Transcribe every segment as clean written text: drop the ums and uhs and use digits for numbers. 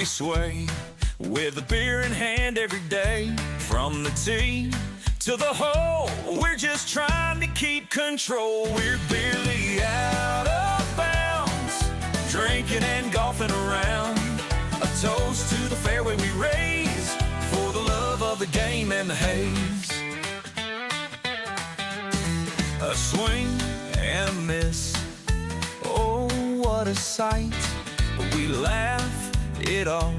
we sway with a beer in hand every day. From the tee to the hole, we're just trying to keep control. We're barely out of bounds, drinking and golfing around. A toast to the fairway we raise, for the love of the game and the haze. A swing and a miss, oh what a sight. We laugh it off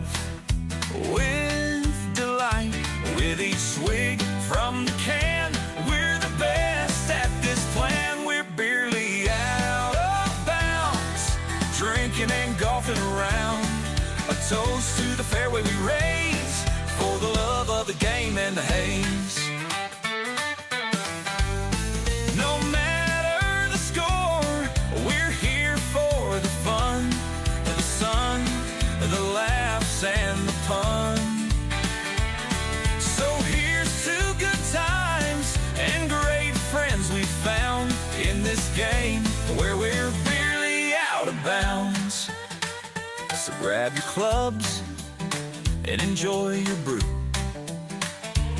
with delight. With each swig from the can, we're the best at this plan. We're barely out of bounds, drinking and golfing around. A toast to the fairway we raise, for the love of the game and the haze. No matter the score, we're here for the fun, the sun, the laughs and the pun. So here's to good times and great friends we found in this game where we're barely out of bounds. So grab your clubs and enjoy your brew.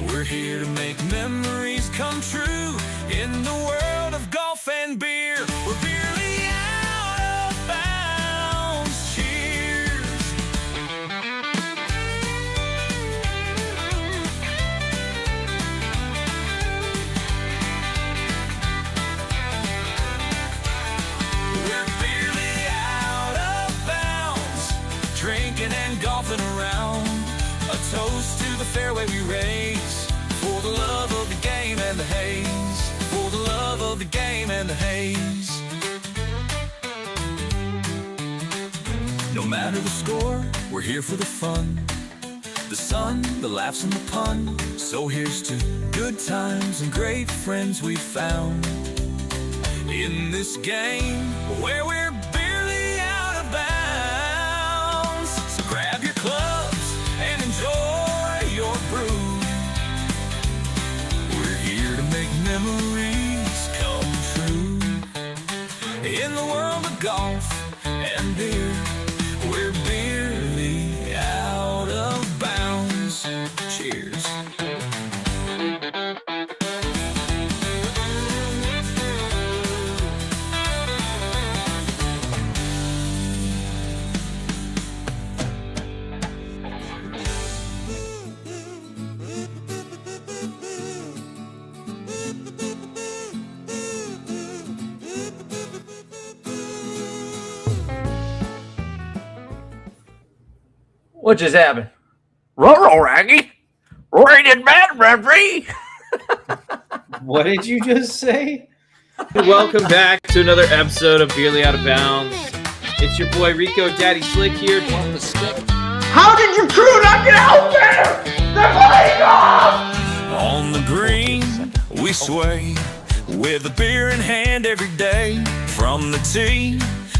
We're here to make memories come true in the world of golf and beer. We're barely out of bounds. Cheers. We're barely out of bounds, drinking and golfing around. A toast to the fairway we raise, for the love of the game and the haze. For the love of the game and the haze. No matter the score, we're here for the fun, the sun, the laughs and the pun. So here's to good times and great friends we found in this game where we're barely out of bounds. So grab your clubs and enjoy your brew. We're here to make memories come true in the world of golf and beer. We're barely out of bounds. Cheers. What just happened? Ruh-roh, Raggy. Rated bad, referee. What did you just say? Welcome back to another episode of Beerly Out of Bounds. It's your boy Rico Daddy Slick here. How did your crew not get out there? They're playing golf! On the green, we sway with a beer in hand every day. From the tee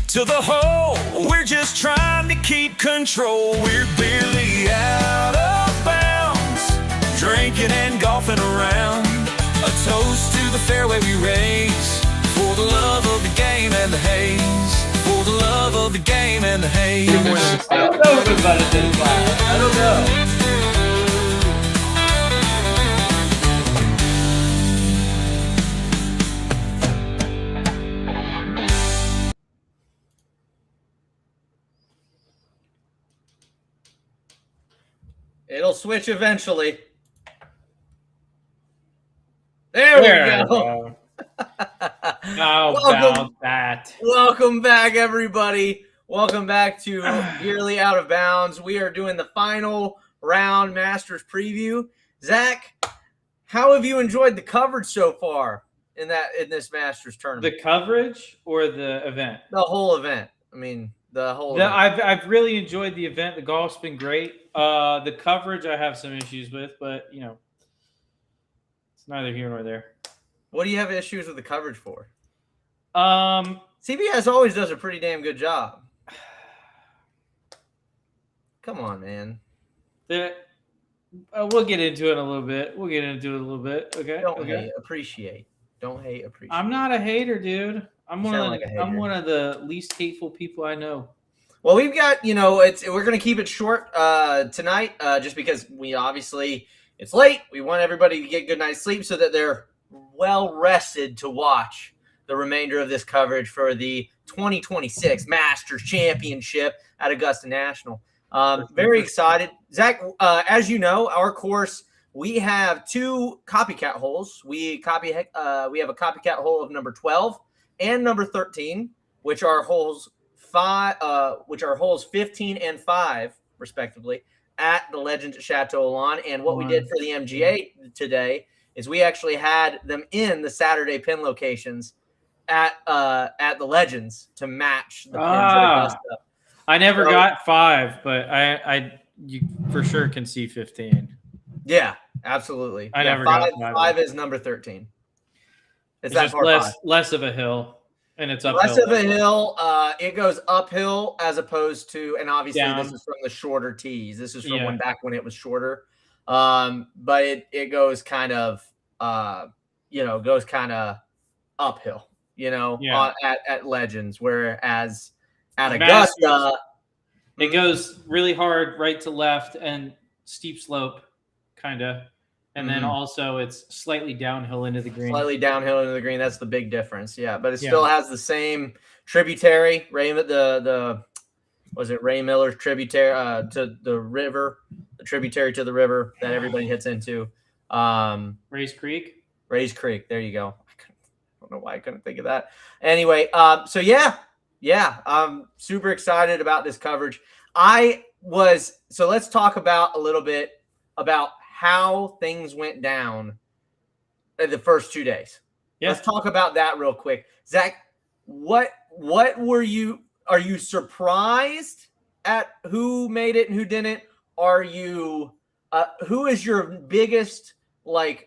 to the hole, we're just trying to keep control. We're barely out of bounds, drinking and golfing around. A toast to the fairway we raise, for the love of the game and the haze. For the love of the game and the haze. I don't know if it's about to this live. I don't know. It'll switch eventually. There we go. How about that? Welcome back, everybody. Welcome back to Yearly Out of Bounds. We are doing the final round Masters preview. Zach, how have you enjoyed the coverage so far in this Masters tournament? The coverage or the event? The whole event. I mean, the whole event. I've really enjoyed the event. The golf's been great. The coverage I have some issues with, but you know, it's neither here nor there. What do you have issues with the coverage for? CBS always does a pretty damn good job. Come on, man. We'll get into it in a little bit. Okay. Don't hate, appreciate. Don't hate, appreciate. I'm not a hater, dude. I'm one of the least hateful people I know. Well, we've got, we're going to keep it short tonight just because it's late. We want everybody to get a good night's sleep so that they're well rested to watch the remainder of this coverage for the 2026 Masters Championship at Augusta National. Very excited. Zach, as you know, our course, we have 2 copycat holes. We have a copycat hole of number 12 and number 13, which are holes 15 and 5, respectively, at the Legends at Chateau Lawn. And what we did for the MGA today is we actually had them in the Saturday pin locations at the Legends to match the pins at Augusta. I never got 5, but you for sure can see 15. Yeah, absolutely. I never got 5 is number 13. It's just less of a hill. And it's uphill. Less of a hill. It goes uphill as opposed to, and obviously this is from the shorter tees. This is from back when it was shorter. But it goes kind of, uphill, at Legends, whereas at Augusta, it goes really hard right to left and steep slope, kind of. And then also it's slightly downhill into the green. That's the big difference. Yeah, but it still has the same tributary. Ray Miller's tributary to the river, the tributary to the river that everybody hits into. Rays Creek. There you go. I don't know why I couldn't think of that. Anyway, so I'm super excited about this coverage. So let's talk about a little bit about how things went down in the first 2 days. Yeah. Let's talk about that real quick. Zach, what are you surprised at who made it and who didn't? Who is your biggest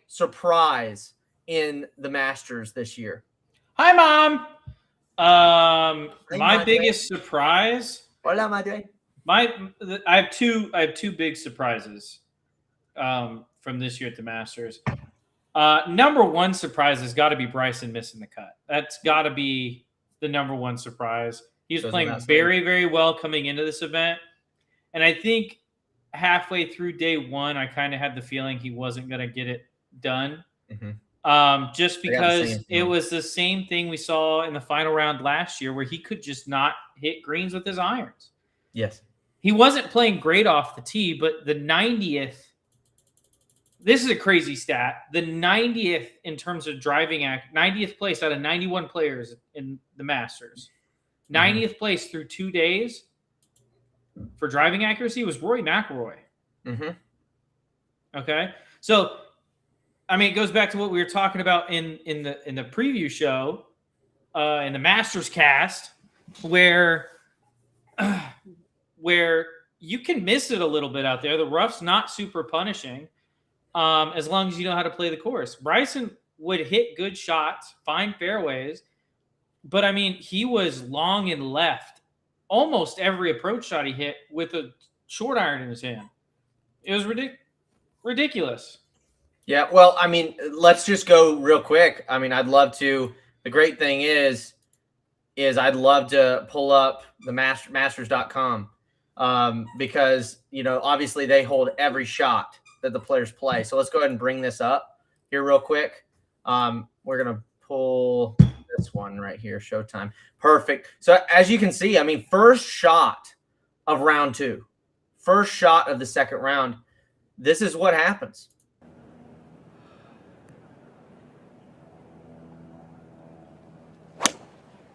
surprise in the Masters this year? Hi, Mom. My biggest surprise. Hola, madre. I have two big surprises from this year at the Masters. Number one surprise has got to be Bryson missing the cut. That's got to be the number one surprise. He was playing very, very well coming into this event. And I think halfway through day one, I kind of had the feeling he wasn't going to get it done. Just because it was the same thing we saw in the final round last year where he could just not hit greens with his irons. Yes. He wasn't playing great off the tee, but the 90th, this is a crazy stat. The 90th in terms of driving 90th place out of 91 players in the Masters. 90th place through 2 days for driving accuracy was Rory McIlroy. Okay. So, it goes back to what we were talking about in the preview show, in the Masters cast, where you can miss it a little bit out there. The rough's not super punishing. As long as you know how to play the course. Bryson would hit good shots, find fairways, but he was long and left almost every approach shot he hit with a short iron in his hand. It was ridiculous. Yeah, well, let's just go real quick. I'd love to. The great thing is I'd love to pull up the masters.com because, obviously they hold every shot that the players play. So let's go ahead and bring this up here real quick. We're going to pull this one right here, Showtime. Perfect. So as you can see, first shot of round 2, first shot of the second round, this is what happens.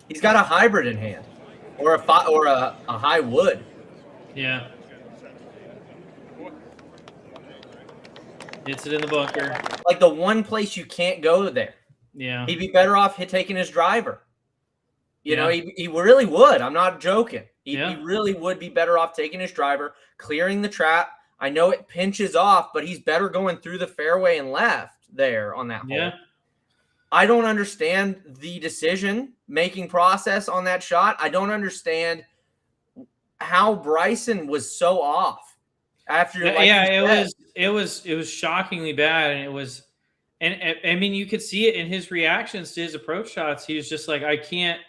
He's got a hybrid in hand or a high wood. Yeah. Hits it in the bunker. Like the one place you can't go there. Yeah. He'd be better off taking his driver. You know, he really would. I'm not joking. He really would be better off taking his driver, clearing the trap. I know it pinches off, but he's better going through the fairway and left there on that hole. Yeah. I don't understand the decision-making process on that shot. I don't understand how Bryson was so off after. It was shockingly bad, and it was, and you could see it in his reactions to his approach shots. He was just like, I can't.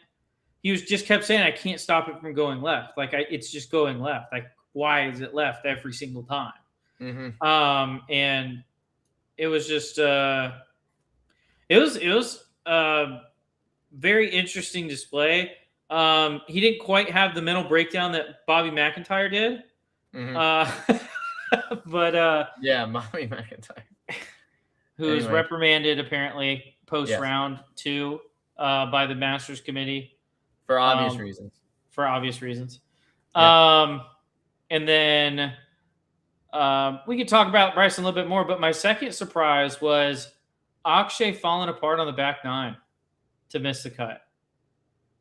he was just kept saying, I can't stop it from going left. Like it's just going left. Like, why is it left every single time? Mm-hmm. And it was just it was very interesting display. He didn't quite have the mental breakdown that Bobby McIntyre did. Mm-hmm. But yeah, Bobby McIntyre, who was reprimanded apparently post round 2 by the Masters Committee for obvious reasons. For obvious reasons. Yeah. And then we could talk about Bryson a little bit more, but my second surprise was Akshay falling apart on the back 9 to miss the cut.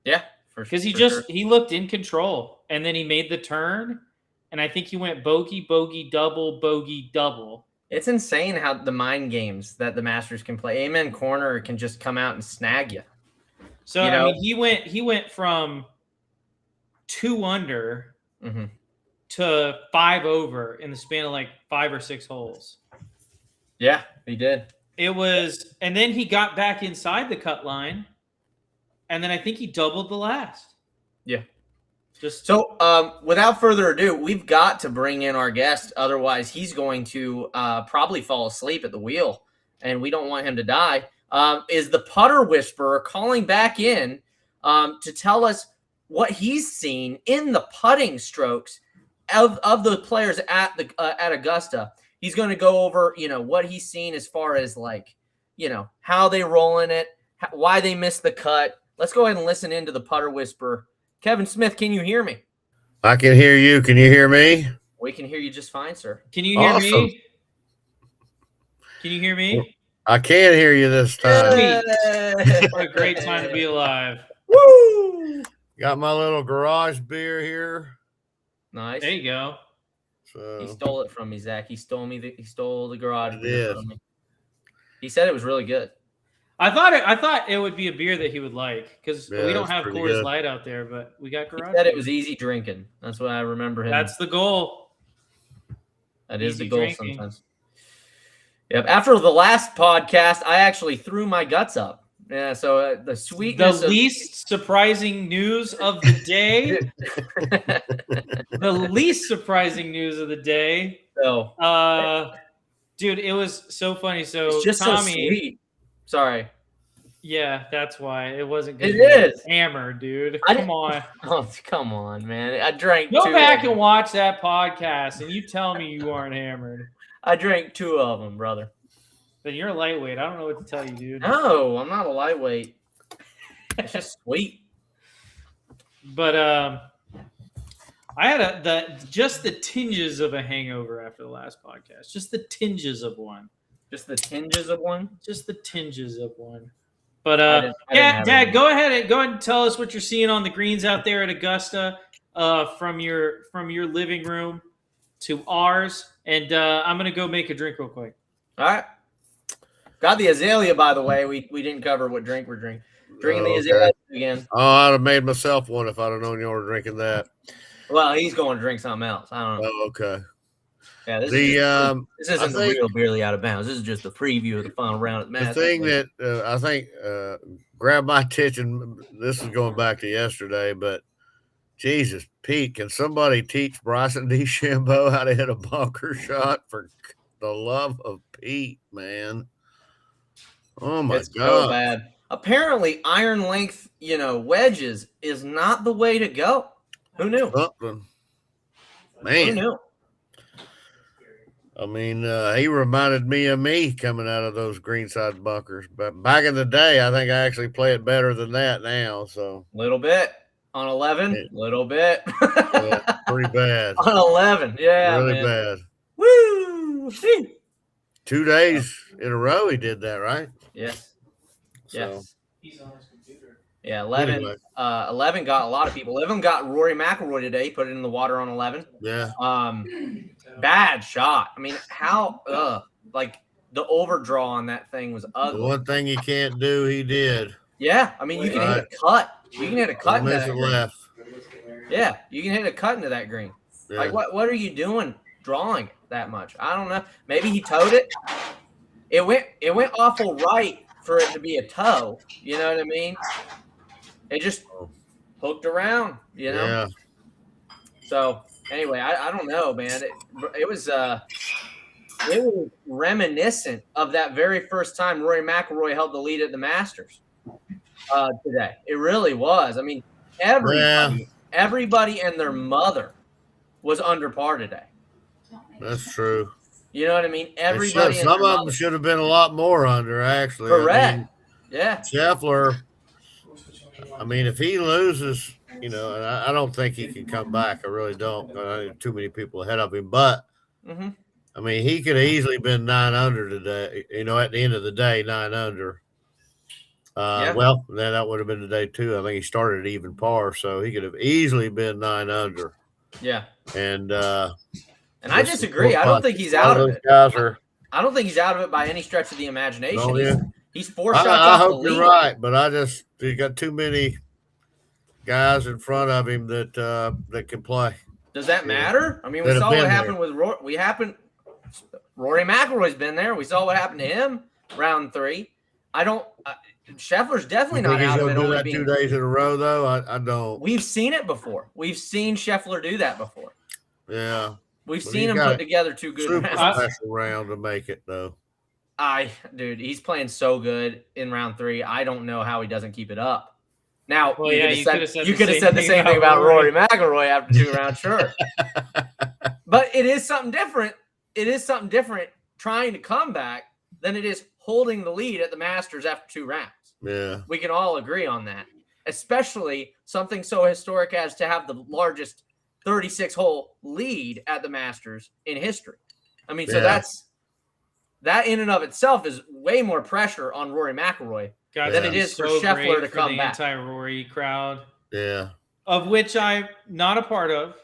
Yeah, because he looked in control, and then he made the turn, and I think he went bogey, bogey, double. It's insane how the mind games that the Masters can play. Amen Corner can just come out and snag you. So I mean, he went from 2 under to 5 over in the span of like 5 or 6 holes. Yeah, he did. It was, and then he got back inside the cut line, and then I think he doubled the last. Yeah. So, without further ado, we've got to bring in our guest. Otherwise, he's going to probably fall asleep at the wheel, and we don't want him to die. Is the putter whisperer calling back in to tell us what he's seen in the putting strokes of the players at Augusta. He's going to go over, what he's seen as far as how they roll in it, why they missed the cut. Let's go ahead and listen into the putter whisperer. Kevin Smith, can you hear me? I can hear you. Can you hear me? We can hear you just fine, sir. Can you hear me? Can you hear me? I can hear you this time. What a great time to be alive. Woo! Got my little garage beer here. Nice. There you go. So, he stole it from me, Zach. He stole the garage beer from me. He said it was really good. I thought it would be a beer that he would like because we don't have Coors Light out there, but we got garage. He said it was easy drinking. That's what I remember him. That's the goal. That is the goal sometimes. Yep. After the last podcast, I actually threw my guts up. Yeah. So the sweetness. The least surprising news of the day. The least surprising news of the day. So, dude, it was so funny. So it's just Tommy, so sweet. Sorry. Yeah, that's why it wasn't good. It is hammered, dude. Come on. Oh, come on, man. I drank. Go back and watch that podcast, and you tell me you aren't hammered. I drank 2 of them, brother. Then you're a lightweight. I don't know what to tell you, dude. No, I'm not a lightweight. It's just sweet. But I had just the tinges of a hangover after the last podcast. Just the tinges of one. Just the tinges of one? Just the tinges of one. But Dad, go ahead and tell us what you're seeing on the greens out there at Augusta, from your living room to ours, and I'm gonna go make a drink real quick. All right. Got the azalea, by the way. We didn't cover what drink we're drinking. Drinking the azalea again. Oh, I'd have made myself one if I'd have known you were drinking that. Well, he's going to drink something else. I don't know. Oh, okay. Yeah, this isn't the real Beerly Out of Bounds. This is just a preview of the final round at the Masters. The thing that I think grabbed my attention, this is going back to yesterday, but Jesus, Pete, can somebody teach Bryson DeChambeau how to hit a bunker shot for the love of Pete, man? Oh, my God. So bad. Apparently, iron length, wedges is not the way to go. Who knew? Man. Who knew? I mean, he reminded me of me coming out of those greenside bunkers. But back in the day, I think I actually play it better than that now. So little bit on 11, little bit. Yeah, pretty bad on 11. Yeah, really man. bad. Woo! 2 days in a row, he did that, right? Yes. So. Yes. He's on his computer. Yeah, 11. Anyway. 11 got a lot of people. 11 got Rory McIlroy today. Put it in the water on 11. Yeah. Bad shot. I mean, how? Like the overdraw on that thing was ugly. The one thing you can't do, he did. Yeah, I mean, you can hit a cut. You can hit a cut into that green. Left. Yeah, you can hit a cut into that green. Yeah. Like, what are you doing drawing it that much? I don't know. Maybe he towed it. It went awful right for it to be a toe. You know what I mean? It just hooked around, you know? Yeah. So anyway, I don't know, man. It was reminiscent of that very first time Rory McIlroy held the lead at the Masters today. It really was. I mean, everybody and their mother was under par today. That's true. You know what I mean? Everybody. Some of them should have been a lot more under, actually. Correct. I mean, yeah. Scheffler, I mean, if he loses, you know, and I don't think he can come back. I really don't. I too many people ahead of him. But, I mean, he could have easily been 9 under today. You know, at the end of the day, 9 under. Well, then that would have been today, too. I think he started at even par, so he could have easily been 9 under. Yeah. And I disagree. I don't think he's out of it. I don't think he's out of it by any stretch of the imagination. Oh, yeah. He's 4 shots off I the hope lead. you're right, but he got too many guys in front of him that can play. Does that matter? I mean, we saw what happened with Rory. Rory McIlroy's been there. We saw what happened to him round 3. Scheffler's definitely not out of it. Do that 2 days in a row, though. I don't. We've seen it before. We've seen Scheffler do that before. Yeah. We've seen him put together 2 good rounds. Special round to make it, though. Dude, he's playing so good in round 3. I don't know how he doesn't keep it up. Now, well, you could have said the same thing about Rory McIlroy after 2 rounds, sure. But it is something different. It is something different trying to come back than it is holding the lead at the Masters after 2 rounds. Yeah. We can all agree on that. Especially something so historic as to have the largest 36-hole lead at the Masters in history. I mean, so that in and of itself is way more pressure on Rory McIlroy than it is for Scheffler to come back. The anti-Rory crowd. Yeah. Of which I'm not a part of.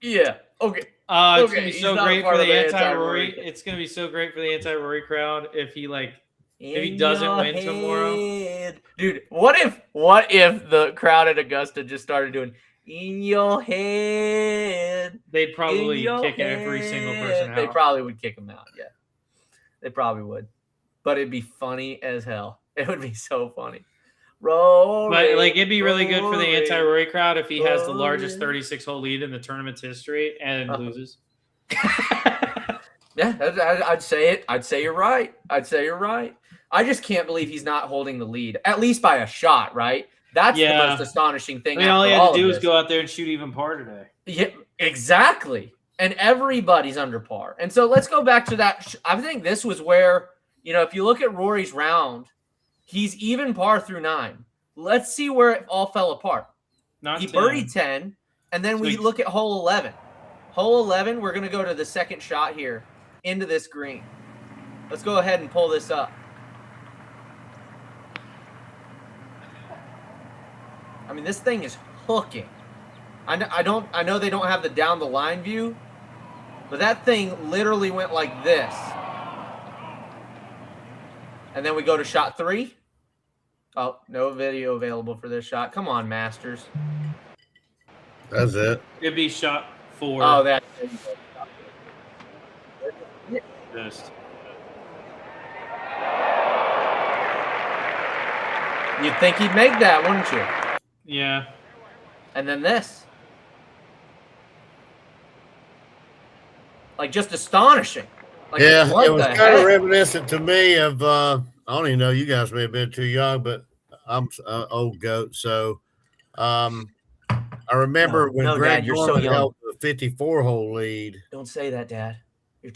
Yeah. Okay. It's gonna be so great for the anti-Rory. It's gonna be so great for the anti-Rory crowd if he doesn't win tomorrow. Dude, what if the crowd at Augusta just started doing in your head? They'd probably kick every single person out. They probably would kick him out, yeah. They probably would. But it'd be funny as hell. It would be so funny. Rory, but it'd be really good for the anti-Rory crowd if he has the largest 36-hole lead in the tournament's history and loses. Yeah, I'd say it. I'd say you're right. I just can't believe he's not holding the lead, at least by a shot, right? That's the most astonishing thing. I mean, all he had to do was go out there and shoot even par today. Yeah, exactly. And everybody's under par. And so let's go back to that. I think this was where, if you look at Rory's round, he's even par through 9. Let's see where it all fell apart. He birdied 10, and then we look at hole 11. Hole 11, we're going to go to the second shot here into this green. Let's go ahead and pull this up. I mean, this thing is hooking. I know they don't have the down the line view, but that thing literally went like this. And then we go to shot 3. Oh, no video available for this shot. Come on, Masters. That's it. It'd be shot 4. Oh, that's Just. You'd think he'd make that, wouldn't you? Yeah. And then this. Just astonishing. Yeah, it was kind of reminiscent to me of, I don't even know, you guys may have been too young, but I'm an old goat. So I remember when Greg Norman held the 54-hole lead. Don't say that, Dad.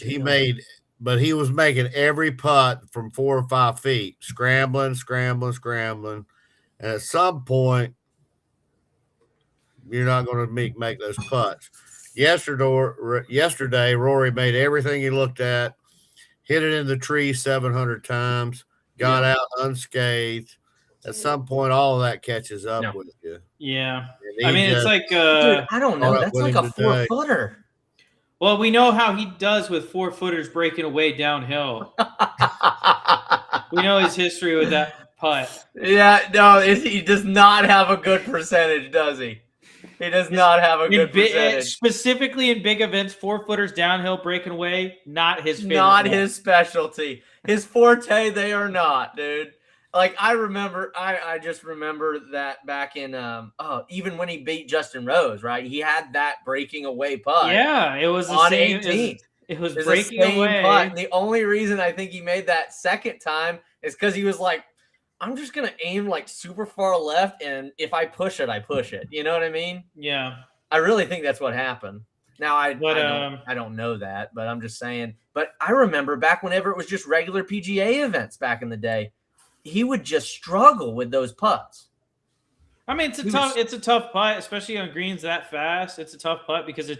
He was making every putt from 4 or 5 feet, scrambling. And at some point, you're not going to make those putts. Yesterday, Rory made everything he looked at, hit it in the tree 700 times, got out unscathed. At some point, all of that catches up with you. Yeah. I mean, it's like dude, I don't know. That's like a 4-footer. Well, we know how he does with 4-footers breaking away downhill. We know his history with that putt. Yeah, no, he does not have a good percentage, does he? He does not have a good percentage. Specifically in big events, 4-footers downhill breaking away, not his favorite. Not his specialty. His forte, they are not, dude. like I remember, I just remember that back in even when he beat Justin Rose, right? He had that breaking away putt. Yeah, it was the on same. 18th. It was It's breaking the same away. putt. And the only reason I think he made that second time is because he was like, I'm just gonna aim like super far left, and if I push it, I push it. You know what I mean? Yeah. I really think that's what happened. Now I don't know that, but I'm just saying. But I remember back whenever it was just regular PGA events back in the day, he would just struggle with those putts. I mean, it's a tough putt, especially on greens that fast. It's a tough putt because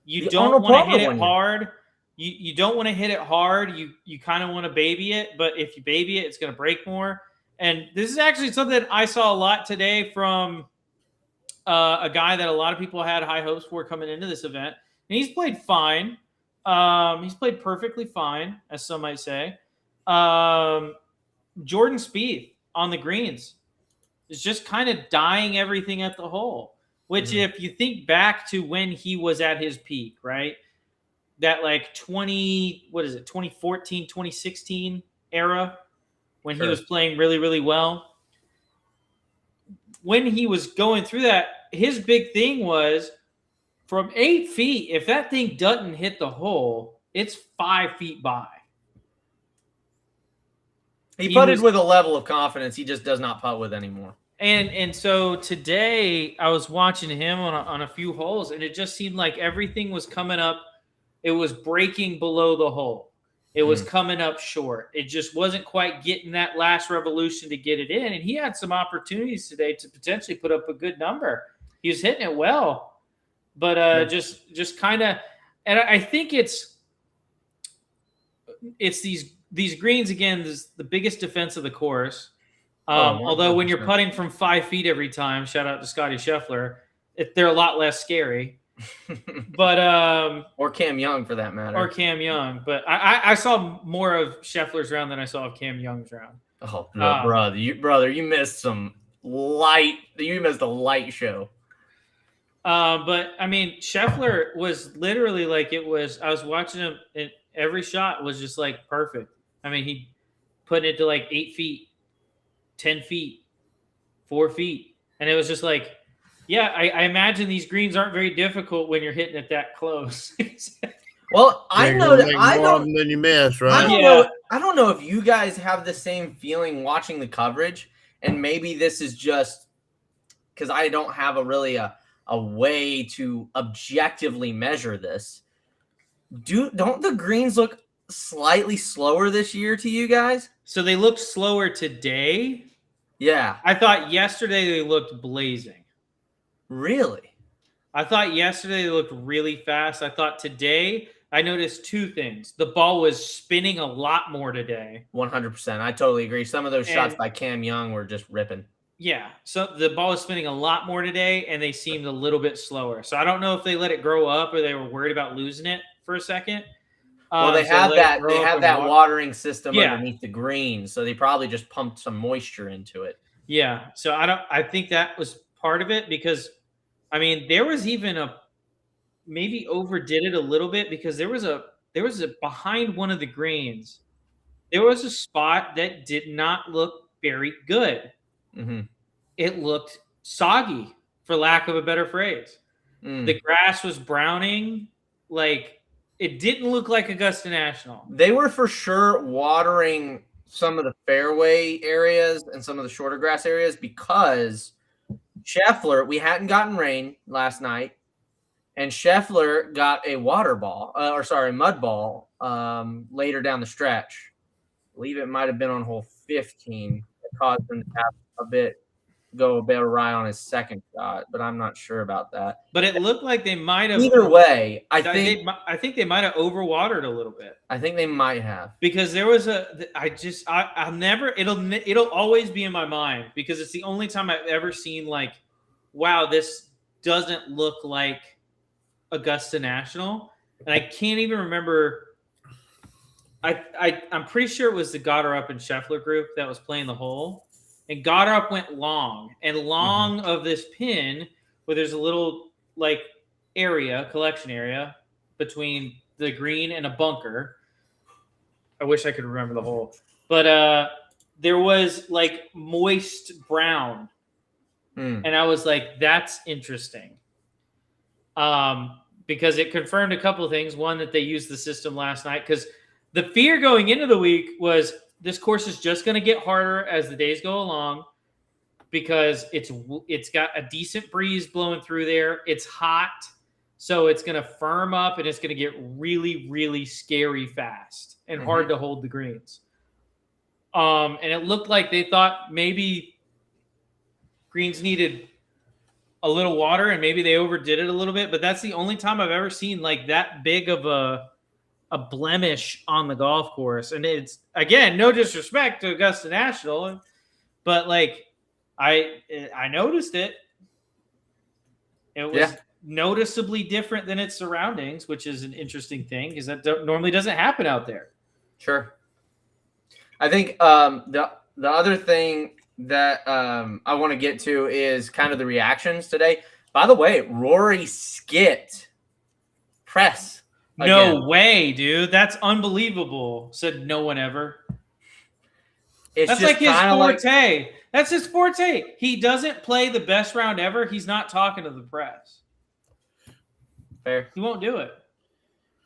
you don't want to hit it hard. You don't want to hit it hard. You kind of want to baby it, but if you baby it, it's going to break more. And this is actually something I saw a lot today from a guy that a lot of people had high hopes for coming into this event. And he's played fine. He's played perfectly fine, as some might say. Jordan Spieth on the greens is just kind of dying everything at the hole, which if you think back to when he was at his peak, right? That like 2014, 2016 era when he was playing really, really well. When he was going through that, his big thing was from 8 feet, if that thing doesn't hit the hole, it's 5 feet by. He putted with a level of confidence he just does not putt with anymore. And so today I was watching him on a few holes, and it just seemed like everything was coming up. It was breaking below the hole. It was coming up short. It just wasn't quite getting that last revolution to get it in. And he had some opportunities today to potentially put up a good number. He was hitting it well, but just kind of. And I think it's these greens again. This is the biggest defense of the course. Although when you're putting from 5 feet every time, shout out to Scotty Scheffler, they're a lot less scary. But or Cam Young for that matter. Or Cam Young. But I saw more of Scheffler's round than I saw of Cam Young's round. Oh no, brother, you missed a light show. But I mean, Scheffler was literally like I was watching him, and every shot was just like perfect. I mean, he put it to like 8 feet, 10 feet, 4 feet. And it was just like, yeah, I imagine these greens aren't very difficult when you're hitting it that close. Well, I know that I don't. Then you miss, right? I don't know if you guys have the same feeling watching the coverage, and maybe this is just because I don't have a way to objectively measure this. Don't the greens look slightly slower this year to you guys? So they looked slower today. Yeah, I thought yesterday they looked blazing. Really? I thought yesterday they looked really fast. I thought today I noticed two things. The ball was spinning a lot more today. 100%. I totally agree. Some of those shots by Cam Young were just ripping. Yeah. So the ball was spinning a lot more today, and they seemed a little bit slower. So I don't know if they let it grow up or they were worried about losing it for a second. Well, they have that watering system underneath the green, so they probably just pumped some moisture into it. Yeah. So I think that was part of it because, I mean, there was even maybe overdid it a little bit because there was a behind one of the greens. There was a spot that did not look very good. Mm-hmm. It looked soggy, for lack of a better phrase. The grass was browning. Like, it didn't look like Augusta National. They were for sure watering some of the fairway areas and some of the shorter grass areas because Scheffler, we hadn't gotten rain last night, and Scheffler got a mud ball later down the stretch. I believe it might have been on hole 15. It caused him to have go a bit awry on his second shot, but I'm not sure about that. But it looked like they might have. Either way, I think they might have overwatered a little bit. I think they might have because there was I'll never. It'll always be in my mind because it's the only time I've ever seen like, wow, this doesn't look like Augusta National, and I can't even remember. I'm pretty sure it was the Goddard and Scheffler group that was playing the hole. And Goddard went long of this pin where there's a little like collection area between the green and a bunker. I wish I could remember the hole, but there was like moist brown. And I was like, that's interesting. Because it confirmed a couple of things. One, that they used the system last night, because the fear going into the week was this course is just going to get harder as the days go along, because it's got a decent breeze blowing through there. It's hot, so it's going to firm up and it's going to get really, really scary fast and hard to hold the greens. And it looked like they thought maybe greens needed a little water and maybe they overdid it a little bit, but that's the only time I've ever seen like that big of a blemish on the golf course. And it's, again, no disrespect to Augusta National, but like I noticed it. It was noticeably different than its surroundings, which is an interesting thing because that normally doesn't happen out there. Sure. I think the other thing that I want to get to is kind of the reactions today. By the way, Rory skipped press. No way, dude. That's unbelievable. Said no one ever. That's like his forte. That's his forte. He doesn't play the best round ever. He's not talking to the press. Fair. He won't do it.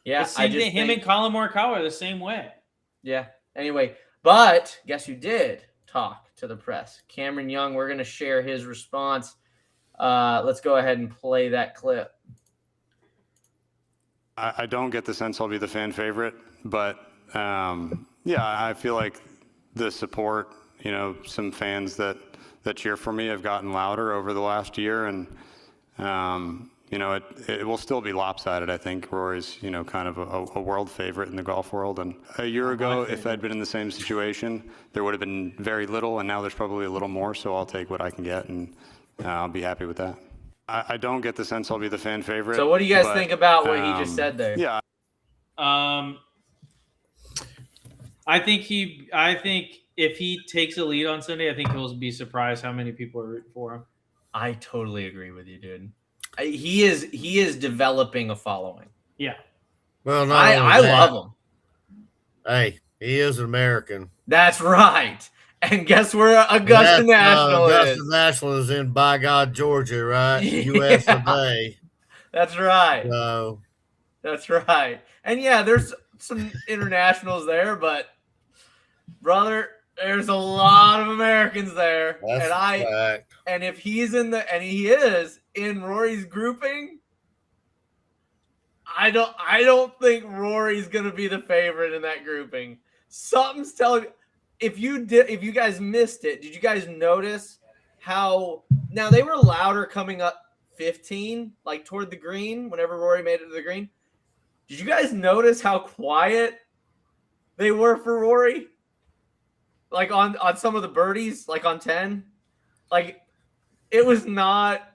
Yeah. Him and Colin Morikawa are the same way. Yeah. Anyway, but guess who did talk to the press? Cameron Young. We're going to share his response. Let's go ahead and play that clip. I don't get the sense I'll be the fan favorite, but yeah, I feel like the support, some fans that cheer for me have gotten louder over the last year, and it will still be lopsided. I think Rory's, kind of a world favorite in the golf world. And a year ago, if I'd been in the same situation, there would have been very little, and now there's probably a little more. So I'll take what I can get, and I'll be happy with that. I don't get the sense I'll be the fan favorite. So what do you guys think about what he just said there? Yeah. I think if he takes a lead on Sunday, I think he'll be surprised how many people are rooting for him. I totally agree with you, dude. He is developing a following. Yeah. Well, I love him. Hey, he is an American. That's right. And guess where Augusta National is? Augusta National is in, by God, Georgia, right? U.S. of A. That's right. So. That's right. And yeah, there's some internationals there, but brother, there's a lot of Americans there. That's a fact. And if he's in and he is in Rory's grouping, I don't think Rory's gonna be the favorite in that grouping. Something's telling me. If you guys missed it, did you guys notice how now they were louder coming up 15, like toward the green, whenever Rory made it to the green? Did you guys notice how quiet they were for Rory? Like on some of the birdies, like on 10? Like it was not,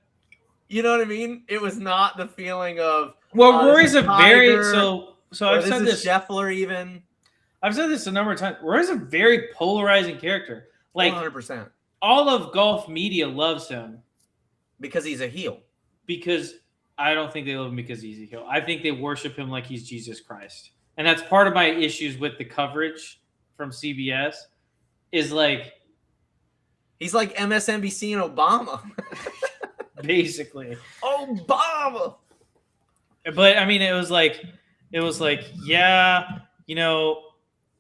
you know what I mean? It was not the feeling of Rory's a very so I've said this Scheffler even. I've said this a number of times. Rory's a very polarizing character. Like 100%. All of golf media loves him because he's a heel. Because I don't think they love him because he's a heel. I think they worship him like he's Jesus Christ. And that's part of my issues with the coverage from CBS is like he's like MSNBC and Obama. Basically. Obama. But I mean it was like yeah,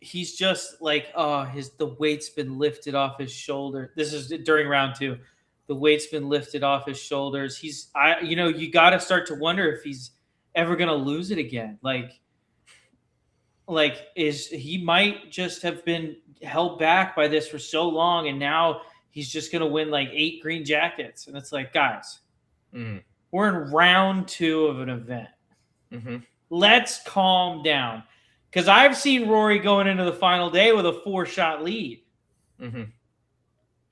he's just like, the weight's been lifted off his shoulder. This is during round 2. The weight's been lifted off his shoulders. You got to start to wonder if he's ever going to lose it again. He might just have been held back by this for so long. And now he's just going to win like 8 green jackets. And it's like, guys, we're in round 2 of an event. Mm-hmm. Let's calm down. Because I've seen Rory going into the final day with a 4-shot lead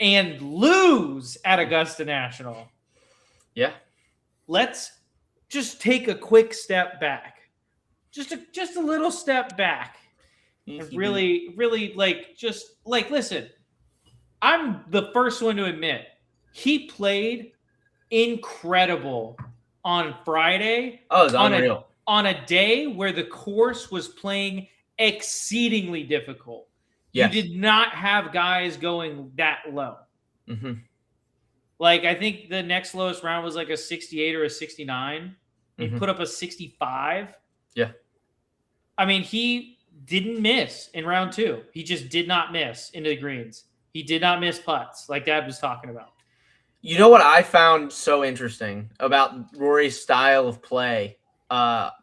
and lose at Augusta National. Yeah. Let's just take a quick step back. Just a little step back. And really, listen, I'm the first one to admit he played incredible on Friday. Oh, it's unreal. On a day where the course was playing exceedingly difficult. Yes. You did not have guys going that low. Mm-hmm. Like, I think the next lowest round was like a 68 or a 69. He Mhm. put up a 65. Yeah. I mean, he didn't miss in round 2. He just did not miss into the greens. He did not miss putts like Dad was talking about. You know what I found so interesting about Rory's style of play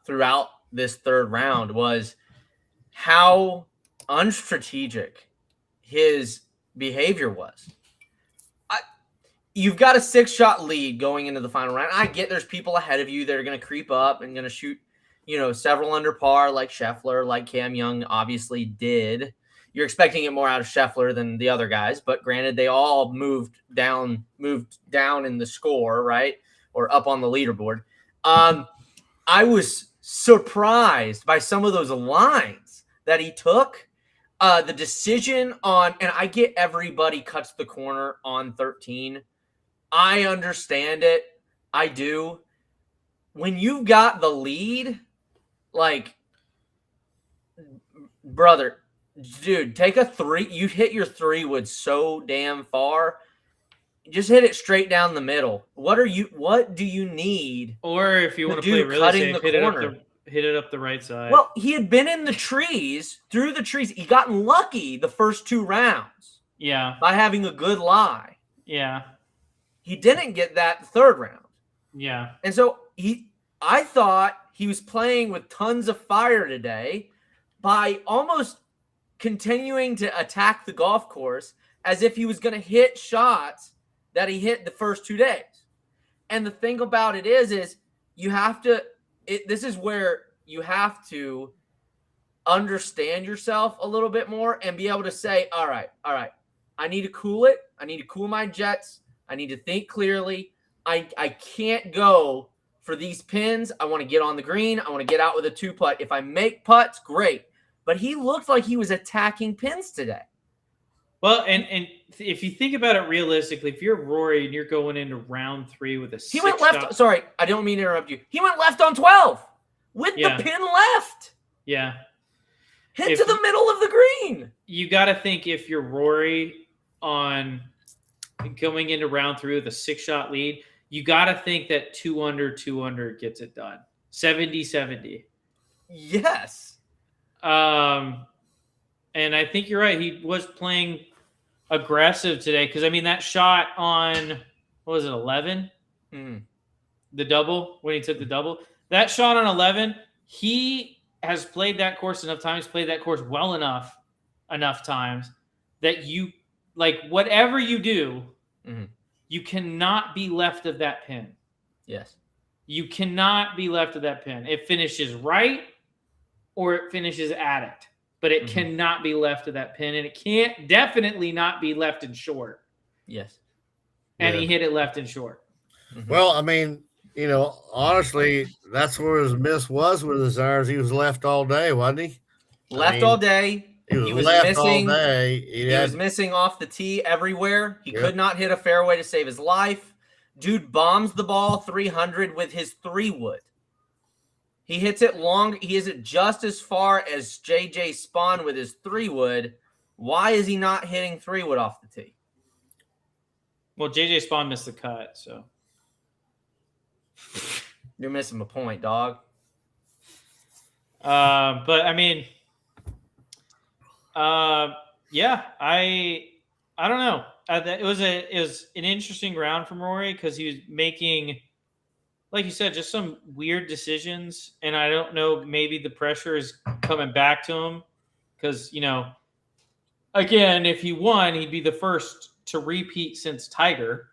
throughout this third round was how unstrategic his behavior was. You've got a 6-shot lead going into the final round. I get there's people ahead of you that are going to creep up and going to shoot, several under par like Scheffler, like Cam Young obviously did. You're expecting it more out of Scheffler than the other guys, but granted, they all moved down in the score, right? Or up on the leaderboard. I was surprised by some of those lines that he took. The decision on, and I get everybody cuts the corner on 13. I understand it. I do. When you've got the lead, like, brother, dude, take a 3. You hit your 3-wood so damn far. Just hit it straight down the middle. What do you need? Or if you want to do play really cutting safe, the corner? hit it up the right side. Well, he had been in the trees, through the trees. He got lucky the first 2 rounds. Yeah. By having a good lie. Yeah. He didn't get that third round. Yeah. And so I thought he was playing with tons of fire today by almost continuing to attack the golf course as if he was going to hit shots that he hit the first 2 days. And the thing about it is you have to, this is where you have to understand yourself a little bit more and be able to say, all right, I need to cool it. I need to cool my jets. I need to think clearly. I can't go for these pins. I want to get on the green. I want to get out with a 2-putt. If I make putts, great. But he looked like he was attacking pins today. Well, and if you think about it realistically, if you're Rory and you're going into round 3 with a He went left. Sorry, I don't mean to interrupt you. He went left on 12 with the pin left. Yeah. Hit to the middle of the green. You got to think if you're Rory on going into round 3 with a 6-shot lead, you got to think that 2 under gets it done. 70-70. Yes. And I think you're right. He was playing aggressive today because, I mean, that shot on, what was it, 11? The double, when he took the double. That shot on 11, he has played that course enough times, played that course well enough times that you, like, whatever you do, you cannot be left of that pin. Yes. You cannot be left of that pin. It finishes right or it finishes at it. But it cannot be left of that pin, and it can't definitely not be left and short. Yes. And he hit it left and short. Well, I mean, honestly, that's where his miss was with his irons. He was left all day, wasn't he? Left all day. He was left missing all day. He was missing off the tee everywhere. He could not hit a fairway to save his life. Dude bombs the ball 300 with his 3-wood. He hits it long. He hits it just as far as JJ Spawn with his 3-wood. Why is he not hitting 3-wood off the tee? Well, JJ Spawn missed the cut, so. You're missing a point, dog. But I mean, yeah, I don't know. It was an interesting round from Rory because he was making, like you said, just some weird decisions. And I don't know, maybe the pressure is coming back to him because, again, if he won, he'd be the first to repeat since Tiger.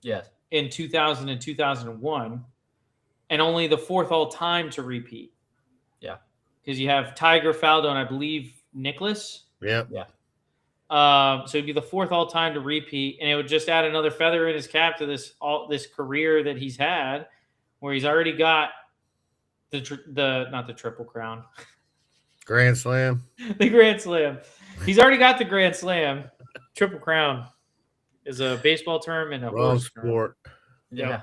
Yes. In 2000 and 2001, and only the 4th all-time to repeat. Yeah. Because you have Tiger, Faldo, and I believe Nicklaus. Yep. Yeah. So it'd be the 4th all-time to repeat, and it would just add another feather in his cap to this career that he's had, where he's already got not the Triple Crown, Grand Slam. the Grand Slam. He's already got the Grand Slam. Triple Crown is a baseball term and a Wrong horse term. sport. Yeah.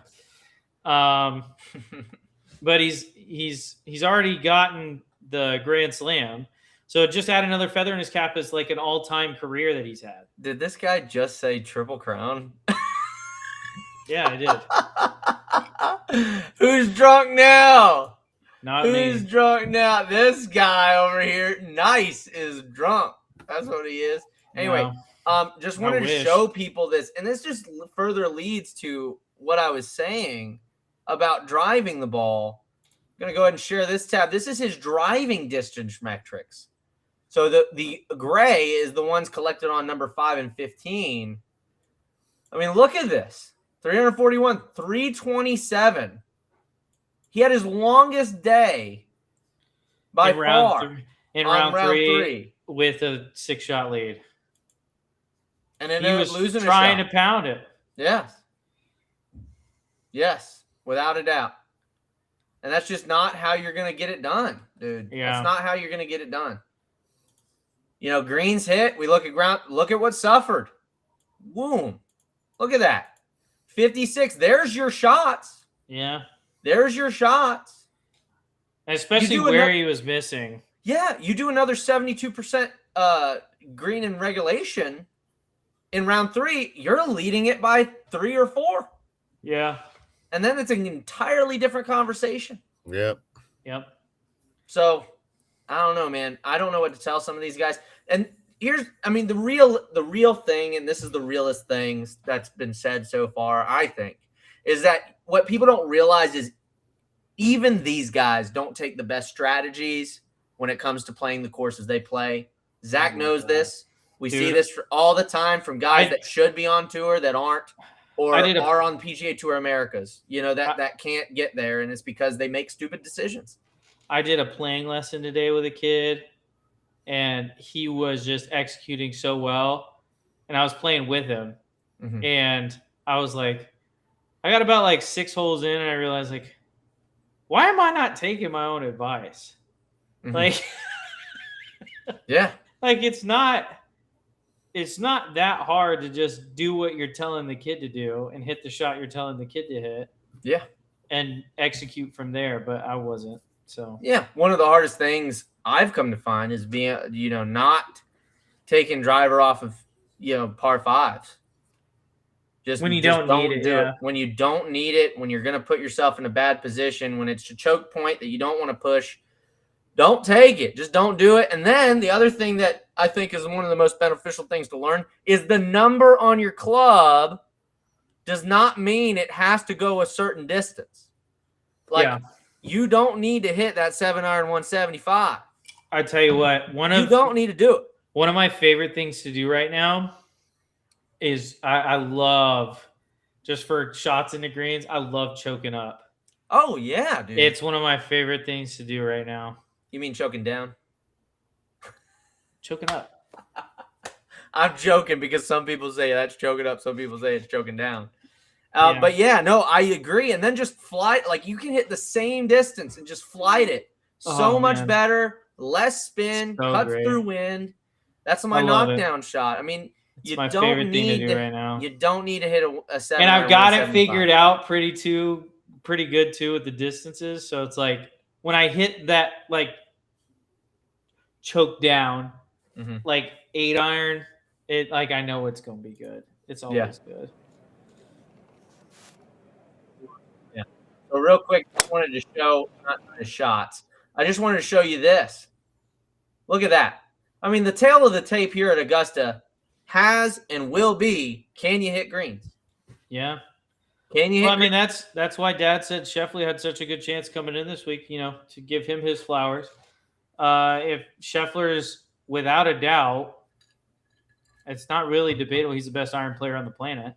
But he's already gotten the Grand Slam. So just add another feather in his cap is like an all-time career that he's had. Did this guy just say Triple Crown? Yeah, I did. Who's drunk now? Not Who's me. drunk now? This guy over here, Nice, is drunk. That's what he is. Anyway, just wanted to wish. show people this, and this just further leads to what I was saying about driving the ball. I'm gonna go ahead and share this tab. This is his driving distance metrics. So the gray is the ones collected on number 5 and 15. I mean, look at this. 341, 327. He had his longest day by far in on round three with a 6-shot lead. And then He was losing trying a to shot. pound it. Yes. Yes, without a doubt. And that's just not how you're going to get it done, dude. Yeah. That's not how you're going to get it done. You know, greens hit. We look at ground. Look at what suffered. Boom. Look at that. 56. There's your shots. Yeah. There's your shots. Especially where he was missing. Yeah, you do another 72% green in regulation in round 3, you're leading it by 3 or 4. Yeah. And then it's an entirely different conversation. Yep. So, I don't know, man. I don't know what to tell some of these guys. And here's, I mean, the real thing, and this is the realest things that's been said so far, I think, is that what people don't realize is even these guys don't take the best strategies when it comes to playing the courses they play. Zach knows this. We see this all the time from guys that should be on tour that aren't, or are on PGA Tour Americas. You know, that can't get there, and it's because they make stupid decisions. I did a playing lesson today with a kid, and he was just executing so well. And I was playing with him, and I was like, I got about like 6 holes in, and I realized, like, why am I not taking my own advice? Like, yeah, like it's not that hard to just do what you're telling the kid to do and hit the shot you're telling the kid to hit. Yeah, and execute from there. But I wasn't. So yeah, one of the hardest things I've come to find is being, not taking driver off of, par 5s. Just when you don't need it. When you don't need it, when you're going to put yourself in a bad position, when it's a choke point that you don't want to push, don't take it. Just don't do it. And then the other thing that I think is one of the most beneficial things to learn is the number on your club does not mean it has to go a certain distance. Like, you don't need to hit that 7-iron 175. I tell you what, you don't need to do it. One of my favorite things to do right now is I love, just for shots in the greens, I love choking up. Oh, yeah, dude. It's one of my favorite things to do right now. You mean choking down? Choking up. I'm joking because some people say that's choking up. Some people say it's choking down. But yeah, no, I agree. And then just flight, like you can hit the same distance and just flight it. So much better, less spin, cuts through wind. That's my knockdown shot. I mean, it's my favorite thing to do right now. You don't need to hit a 7. And I've got it figured out pretty good too with the distances. So it's like when I hit that like choke down, like 8-iron, it like I know it's gonna be good. It's always good. Yeah. So real quick, I wanted to show not the shots. I just wanted to show you this. Look at that. I mean, the tail of the tape here at Augusta has and will be, can you hit greens? Yeah. Can you hit I mean, that's why Dad said Scheffler had such a good chance coming in this week, to give him his flowers. If Scheffler is, without a doubt, it's not really debatable, he's the best iron player on the planet.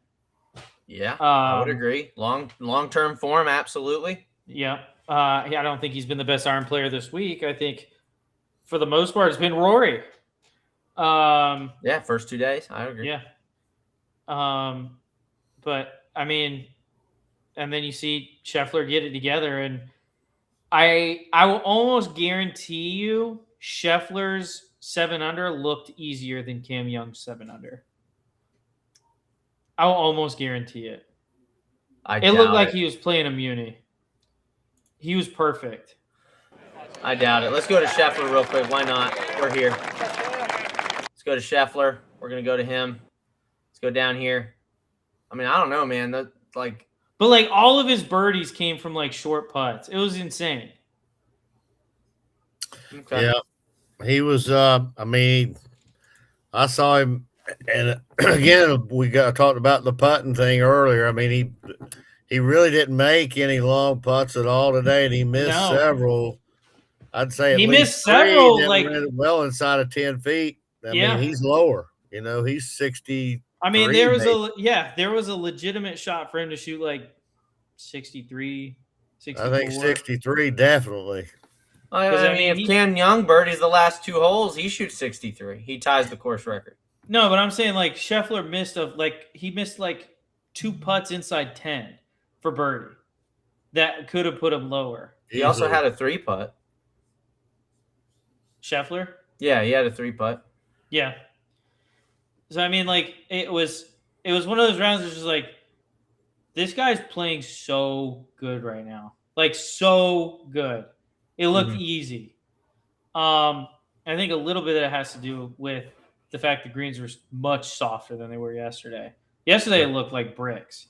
Yeah, I would agree. Long-term form, absolutely. Yeah. I don't think he's been the best iron player this week. I think for the most part, it's been Rory. First 2 days, I agree. Yeah. But I mean, and then you see Scheffler get it together, and I will almost guarantee you Scheffler's 7-under looked easier than Cam Young's 7-under. I will almost guarantee it. It looked like he was playing a muni. He was perfect. I doubt it. Let's go to Scheffler real quick. Why not? We're here. Let's go to Scheffler. We're gonna go to him. Let's go down here. I mean, I don't know, man. But like all of his birdies came from like short putts. It was insane. Okay. Yeah, he was. I mean, I saw him, and again, we talked about the putting thing earlier. I mean, he really didn't make any long putts at all today, and he missed several. I'd say at he least missed several, that like were well inside of 10 feet. I mean, he's lower. You know, he's 60. I mean, there was a legitimate shot for him to shoot like 63, 64. I think 63 definitely. I mean, if Cam Young birdies the last 2 holes, he shoots 63. He ties the course record. No, but I'm saying like Scheffler missed he missed like 2 putts inside 10 for birdie that could have put him lower. He also had a 3-putt. Scheffler? Yeah, he had a 3-putt. Yeah. So I mean, like it was one of those rounds that's just like, this guy's playing so good right now. Like so good. It looked easy. I think a little bit of it has to do with the fact the greens were much softer than they were yesterday. Yesterday it looked like bricks.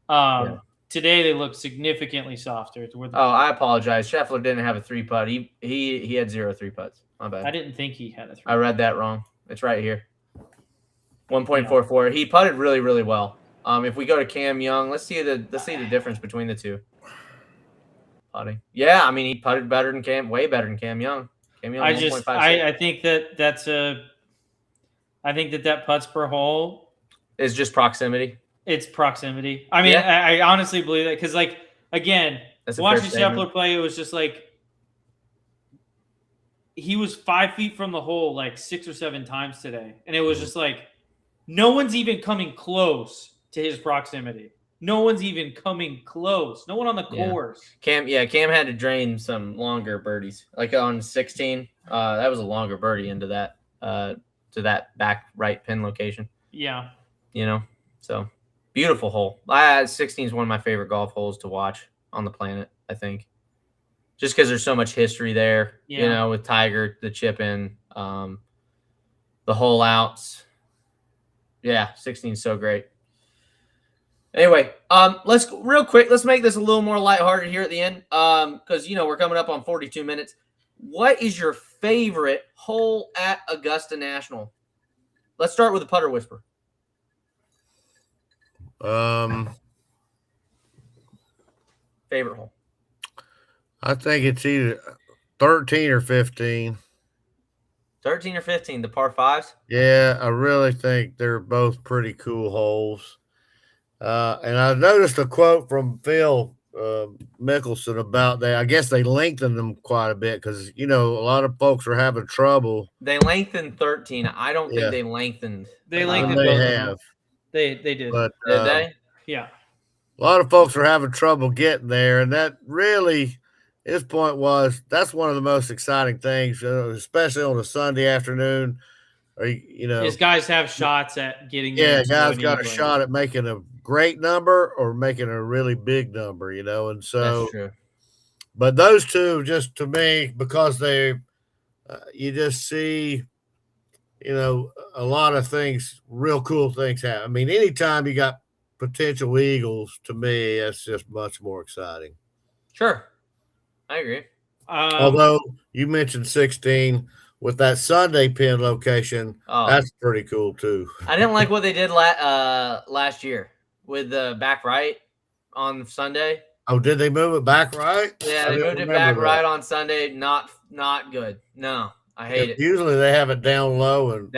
Today they look significantly softer. I apologize. Scheffler didn't have a 3-putt. He had 0 3-putts. My bad. I didn't think he had a 3-putt. I read that wrong. It's right here. 1.44. He putted really, really well. If we go to Cam Young, let's see the difference between the two. Putting. Yeah, I mean he putted better than Cam, way better than Cam Young. Cam Young. I think that putts per hole is just proximity. It's proximity. I mean, I honestly believe that because, like, again, watching Scheffler play, it was just like he was 5 feet from the hole like 6 or 7 times today, and it was just like no one's even coming close to his proximity. No one's even coming close. No one on the course. Cam had to drain some longer birdies. Like on 16, that was a longer birdie into that to that back right pin location. Yeah. You know, so beautiful hole. 16 is one of my favorite golf holes to watch on the planet, I think. Just because there's so much history there, you know, with Tiger, the chip in, the hole outs. Yeah, 16 is so great. Anyway, let's real quick. Let's make this a little more lighthearted here at the end, because we're coming up on 42 minutes. What is your favorite hole at Augusta National? Let's start with the putter whisper. Favorite hole. I think it's either 13 or 15. 13 or 15, the par 5s? Yeah, I really think they're both pretty cool holes. And I noticed a quote from Phil Mickelson about that. I guess they lengthened them quite a bit because, a lot of folks are having trouble. They lengthened 13. I don't think they lengthened. They lengthened they both have. They did. But, did they? Yeah. A lot of folks are having trouble getting there, and that really, his point was, that's one of the most exciting things, especially on a Sunday afternoon. Or, His guys have shots at getting there. Yeah, guys got a shot at making a great number or making a really big number, and so. That's true. But those two, just to me, because they, you just see, a lot of things, real cool things happen. I mean, anytime you got potential eagles, to me, that's just much more exciting. Sure. I agree. Although you mentioned 16 with that Sunday pin location, that's pretty cool too. I didn't like what they did last year with the back right on Sunday. Oh, did they move it back right? Yeah, they moved it back right on Sunday. Not good. No, I hate it. Usually they have it down low and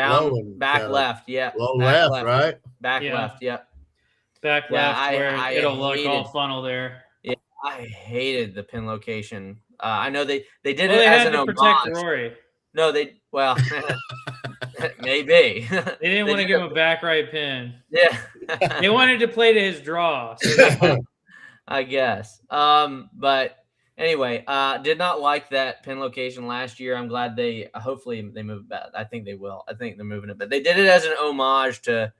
back left. Yeah, low left, right? Back left. Yep. Back left, where it'll look all funnel there. Yeah, I hated the pin location. I know they did it they as had an to homage. protect Rory. No, maybe. They didn't want to give him a back right pin. Yeah. They wanted to play to his draw. So I guess. But anyway, did not like that pin location last year. I'm glad hopefully they move it back. I think they will. I think they're moving it. But they did it as an homage to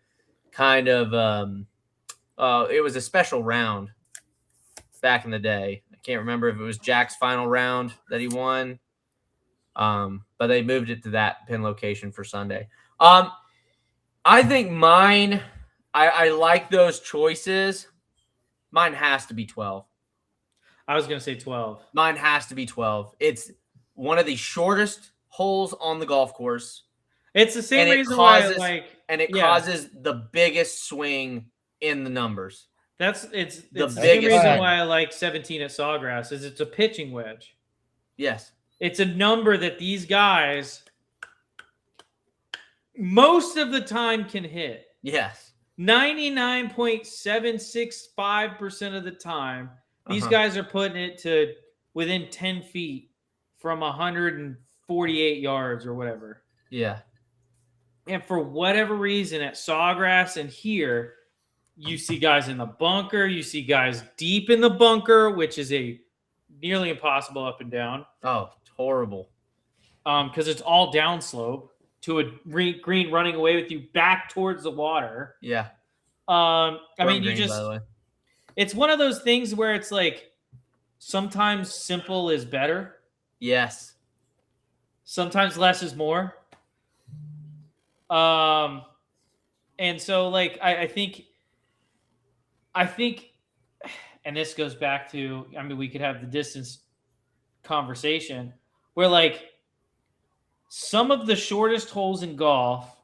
kind of, it was a special round back in the day. can't remember if it was Jack's final round that he won. But they moved it to that pin location for Sunday. I think mine, I like those choices. Mine has to be 12. I was gonna say 12. Mine has to be 12. It's one of the shortest holes on the golf course. It's the same And it reason why causes- I like. And it Yeah. causes the biggest swing in the numbers. It's the same biggest reason swing. why I like 17 at Sawgrass is it's a pitching wedge. Yes. It's a number that these guys most of the time can hit. Yes. 99.765% of the time, these guys are putting it to within 10 feet from 148 yards or whatever. Yeah. And for whatever reason at Sawgrass and here, you see guys in the bunker, you see guys deep in the bunker, which is a nearly impossible up and down. Oh, it's horrible. Because it's all downslope to a green running away with you back towards the water. Yeah. I mean, Green, by the way. it's one of those things where it's like sometimes simple is better. Yes. Sometimes less is more. And so like, I think, and this goes back to, I mean, we could have the distance conversation where like some of the shortest holes in golf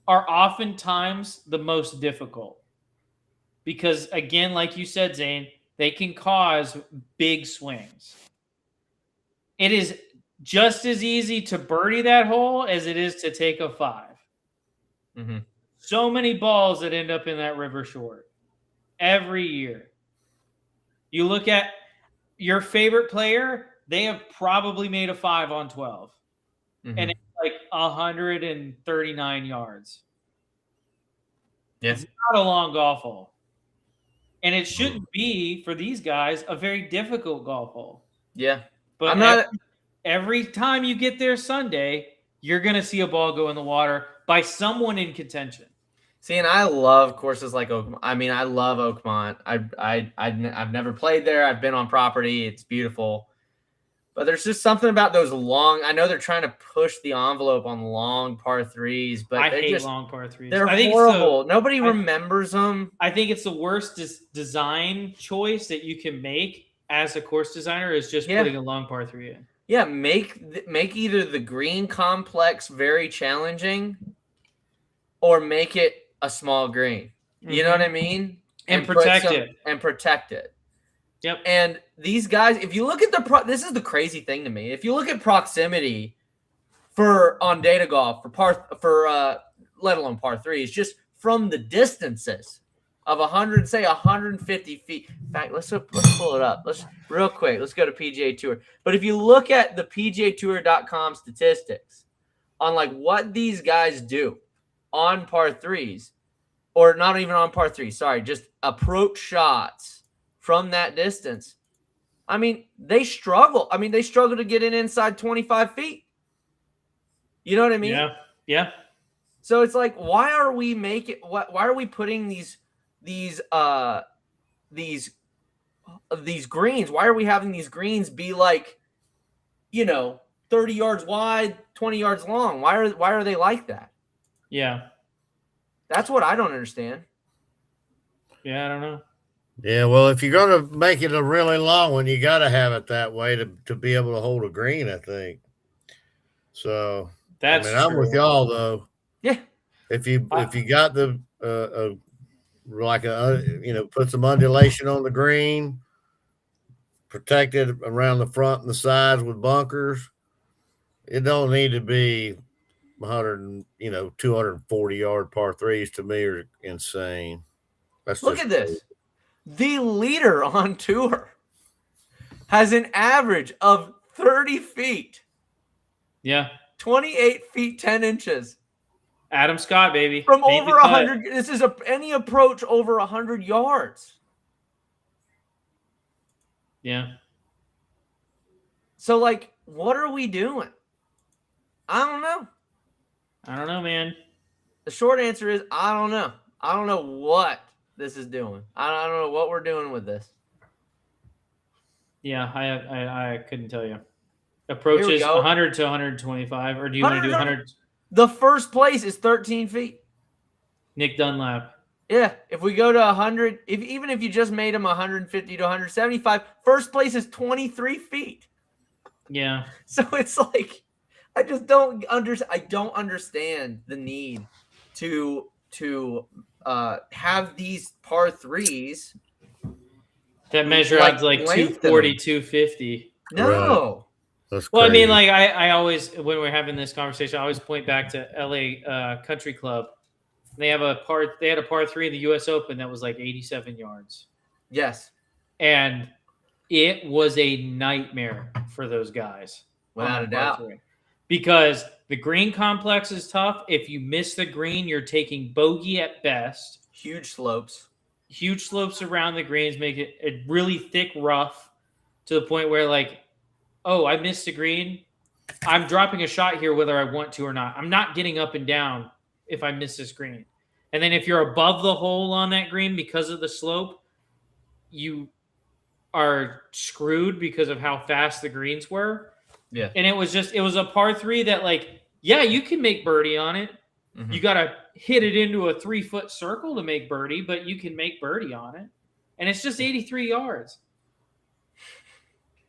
are oftentimes the most difficult because again, like you said, Zane, they can cause big swings. It is just as easy to birdie that hole as it is to take a 5. Mm-hmm. So many balls that end up in that river short every year. You look at your favorite player, they have probably made a 5 on 12. Mm-hmm. And it's like 139 yards. Yeah. It's not a long golf hole. And it shouldn't be, for these guys, a very difficult golf hole. Yeah. But I'm not every time you get there Sunday, you're going to see a ball go in the water by someone in contention. See, and I love courses like Oakmont. I mean, I love Oakmont. I've never played there. I've been on property. It's beautiful. But there's just something about those long. I know they're trying to push the envelope on long par 3s, but I they're hate just long par 3s. they're I think horrible. Nobody remembers them. I think it's the worst design choice that you can make as a course designer is just putting a long par 3 in. Yeah, make either the green complex very challenging, or make it a small green. You know what I mean? And protect it. And protect it. Yep. And these guys, if you look at this is the crazy thing to me. If you look at proximity on data golf let alone par 3s, just from the distances of 150 feet. In fact, let's pull it up. Let's go to PGA Tour. But if you look at the PGAtour.com statistics on like what these guys do on par 3s, or not even on par 3, sorry, just approach shots from that distance. I mean, they struggle. They struggle to get in inside 25 feet. You know what I mean? Yeah. Yeah. So it's like, why are we putting these greens? Why are we having these greens be like, 30 yards wide, 20 yards long? Why are they like that? Yeah. That's what I don't understand. Yeah, I don't know. Yeah, well, if you're going to make it a really long one, you got to have it that way to be able to hold a green, I think. So, I'm with y'all, though. Yeah. If you got the put some undulation on the green, protected around the front and the sides with bunkers, it don't need to be 240 yard par 3s. To me are insane. Look at this. The leader on tour has an average of 30 feet. Yeah. 28 feet, 10 inches. Adam Scott, baby. From over 100. This is any approach over 100 yards. Yeah. So, like, what are we doing? I don't know. I don't know, man. The short answer is I don't know. I don't know what this is doing. I don't know what we're doing with this. Yeah, I couldn't tell you. Approaches go. 100 to 125, or do you want to do 100? The first place is 13 feet. Nick Dunlap. Yeah, if we go to 100, even if you just made them 150 to 175, first place is 23 feet. Yeah. So it's like, I just don't understand the need to have these par threes that measure like out to like lengthen 240, them. 250. No. That's Well, I mean, crazy. like I always, when we're having this conversation, I always point back to LA Country Club. They had a par 3 in the U.S. Open that was like 87 yards, Yes, and it was a nightmare for those guys. without on a that par doubt. 3. Because the green complex is tough. If you miss the green, you're taking bogey at best. Huge slopes. Huge slopes around the greens make it a really thick rough to the point where, like, oh, I missed the green. I'm dropping a shot here whether I want to or not. I'm not getting up and down if I miss this green. And then if you're above the hole on that green because of the slope, you are screwed because of how fast the greens were. Yeah. And it was a par 3 that, like, yeah, you can make birdie on it. Mhm. You got to hit it into a 3-foot circle to make birdie, but you can make birdie on it. And it's just 83 yards.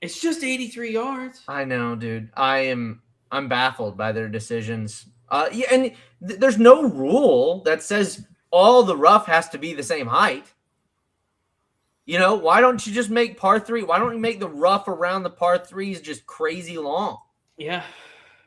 It's just 83 yards. I know, dude. I'm baffled by their decisions. Yeah, and there's no rule that says all the rough has to be the same height. You know, why don't you just make par 3? Why don't you make the rough around the par 3s just crazy long? Yeah.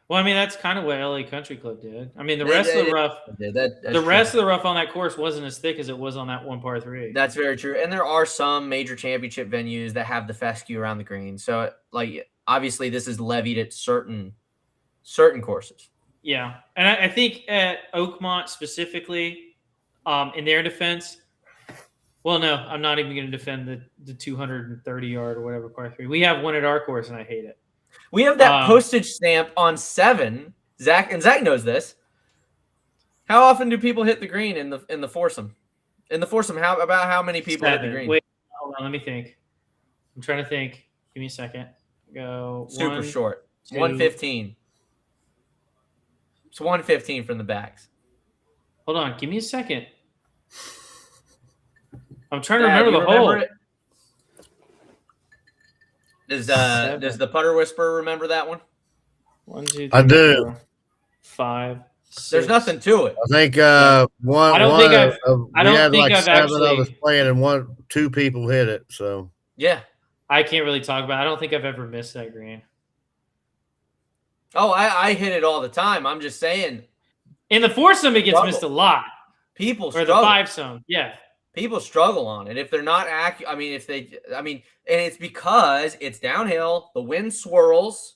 Well, I mean, that's kind of what LA Country Club did. I mean, the rest of the rough on that course wasn't as thick as it was on that one par 3. That's very true. And there are some major championship venues that have the fescue around the green. So, like, obviously this is levied at certain courses. Yeah. And I think at Oakmont specifically, in their defense, well, no, I'm not even going to defend the 230 yard or whatever par 3. We have one at our course, and I hate it. We have that postage stamp on 7. Zach knows this. How often do people hit the green in the foursome? In the foursome, how many people 7. hit the green? Wait, hold on, let me think. I'm trying to think. Give me a second. Go. Super short. 2. 115. It's 115 from the backs. Hold on, give me a second. I'm trying to remember the hole. It? Does the putter whisperer remember that one? 1, 2, 3, I do. 4, 5, 6. There's nothing to it. I think one. I don't think I've seven of us actually playing, and 2 people hit it. So Yeah. I can't really talk about it. I don't think I've ever missed that green. Oh, I hit it all the time. I'm just saying. In the foursome, it gets missed a lot. People or struggle. the 5-some, yeah. People struggle on it if they're not accurate. And it's because it's downhill. The wind swirls.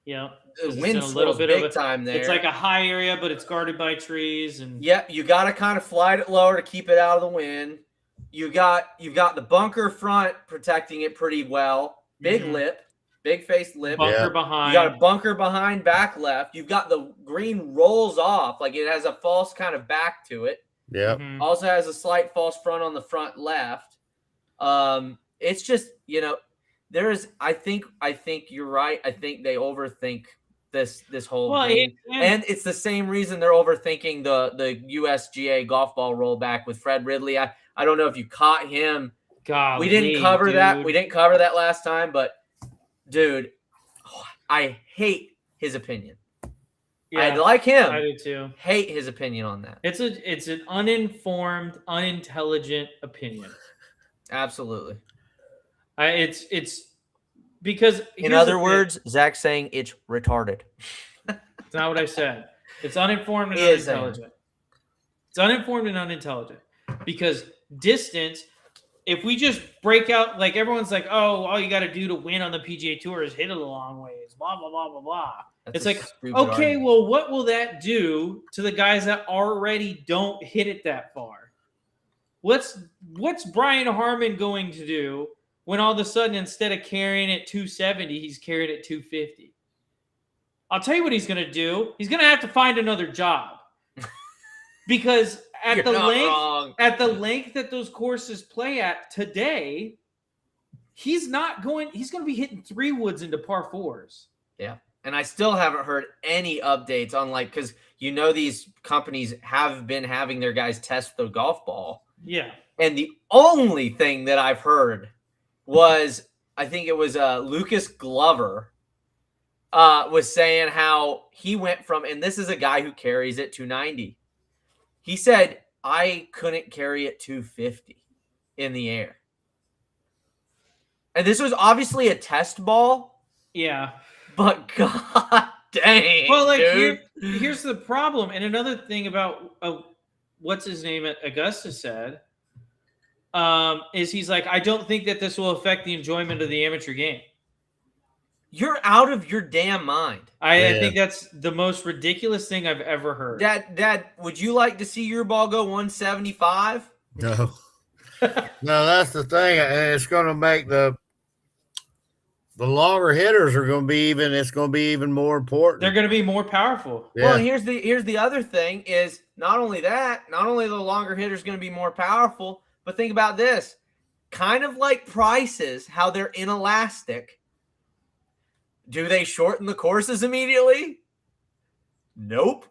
Yeah, The wind swirls big time there. It's like a high area, but it's guarded by trees. And yeah, you got to kind of slide it lower to keep it out of the wind. You've got the bunker front protecting it pretty well. Big lip, big face lip. Bunker behind. You got a bunker behind back left. You've got the green rolls off, like it has a false kind of back to it. yeah. Mhm. Also has a slight false front on the front left. It's just, there is. I think you're right. I think they overthink this whole thing, and it's the same reason they're overthinking the USGA golf ball rollback with Fred Ridley. I don't know if you caught him. Golly, we didn't cover that. dude. We didn't cover that last time, but dude, I hate his opinion. Yeah, I like him. I do too. Hate his opinion on that. It's an uninformed, unintelligent opinion. Absolutely. It's because In other words, Zach's saying it's retarded. it's not what I said. It's uninformed and He is unintelligent. It's uninformed and unintelligent because distance. If we just break out, like everyone's like, oh, all you got to do to win on the PGA Tour is hit it a long ways. Blah blah blah blah blah. That's It's a like, stupid okay, argument. well, what will that do to the guys that already don't hit it that far? What's Brian Harmon going to do when all of a sudden, instead of carrying it 270, he's carried it 250? I'll tell you what he's going to do. He's going to have to find another job because at the length that those courses play at today, he's going to be hitting 3 woods into par 4s. Yeah. And I still haven't heard any updates on because these companies have been having their guys test the golf ball. Yeah. And the only thing that I've heard was, I think it was Lucas Glover was saying how he went from, and this is a guy who carries it 290. He said, I couldn't carry it 250 in the air. And this was obviously a test ball. Yeah. But god dang. Well, dude. here's the problem. And another thing about what's his name at Augusta said is he's like, I don't think that this will affect the enjoyment of the amateur game. You're out of your damn mind. I think that's the most ridiculous thing I've ever heard. Dad, would you like to see your ball go 175? No. No, that's the thing. It's going to make the longer hitters are going to be it's going to be even more important. They're going to be more powerful. Yeah. Well, here's the other thing is not only the longer hitters going to be more powerful, but think about this. Kind of like prices, how they're inelastic. Do they shorten the courses immediately? Nope.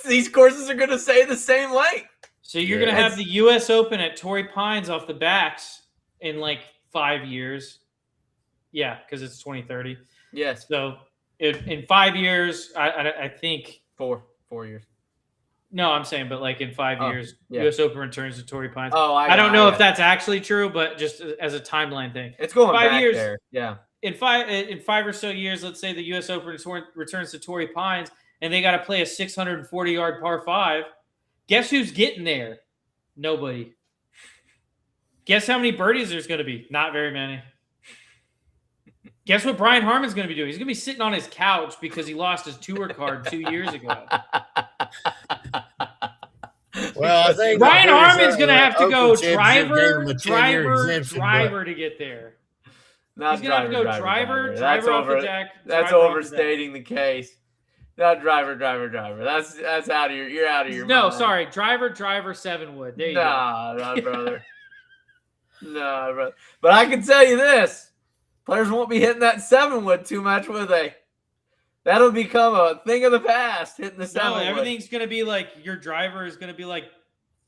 These courses are going to stay the same length. So you're going to have the U.S. Open at Torrey Pines off the backs in 5 years. Yeah, because it's 2030. Yes. So in 5 years, I think 4 years. No, I'm saying, but in 5 years, yeah. U.S. Open returns to Torrey Pines. Oh, I don't know if that's actually true, but just as a timeline thing, it's going 5 back years. There. Yeah. In 5 or so years, let's say the U.S. Open returns to Torrey Pines, and they got to play a 640-yard par 5. Guess who's getting there? Nobody. Guess how many birdies there's going to be? Not very many. Guess what Brian Harmon's going to be doing? He's going to be sitting on his couch because he lost his tour card 2 years ago. Well, I think Brian Harmon's going to have to go Open driver exemption, to get there. Not He's going to have to go driver off the deck. That's overstating the case. Not driver. That's out of you're out of your mind. No, sorry. Driver, 7 wood. There you go. Nah, brother. No, brother. But I can tell you this. Players won't be hitting that 7 wood too much, will they? That'll become a thing of the past, hitting the 7 wood. Everything's going to be your driver is going to be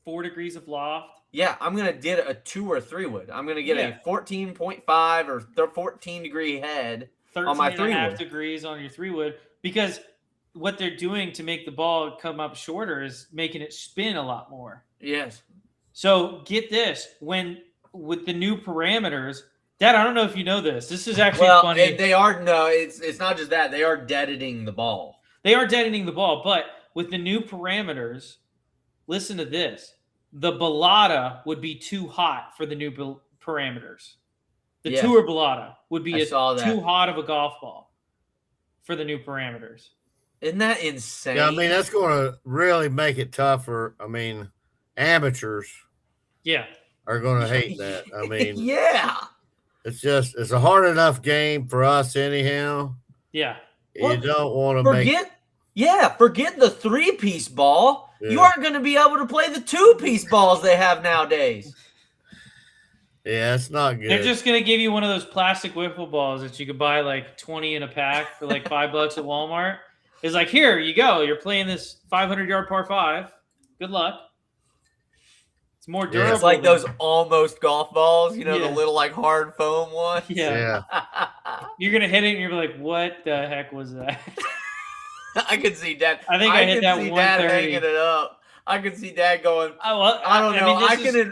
4 degrees of loft. Yeah, I'm going to get a 2 or 3 wood. I'm going to get a 14.5 or 14 degree head on my 3 wood. Degrees on your 3 wood, because what they're doing to make the ball come up shorter is making it spin a lot more. Yes. So get this, with the new parameters, Dad, I don't know if you know this. This is actually funny. They are it's not just that. They are deadening the ball. They are deadening the ball, but with the new parameters, listen to this. The balata would be too hot for the new parameters. The tour balata would be too hot of a golf ball for the new parameters. Isn't that insane? Yeah, I mean, that's going to really make it tougher. I mean, amateurs are going to hate that. I mean, yeah. It's a hard enough game for us anyhow. Yeah. You don't want to forget the 3-piece ball. Yeah. You aren't going to be able to play the 2-piece balls they have nowadays. Yeah, it's not good. They're just going to give you one of those plastic wiffle balls that you could buy 20 in a pack for $5 at Walmart. It's here you go. You're playing this 500-yard par 5. Good luck. It's more durable. Yeah, it's like those almost golf balls, the little hard foam ones. Yeah. You're going to hit it and you're like, what the heck was that? I could see Dad. I think I hit that 130. Dad hanging it up. I could see Dad going, I don't know.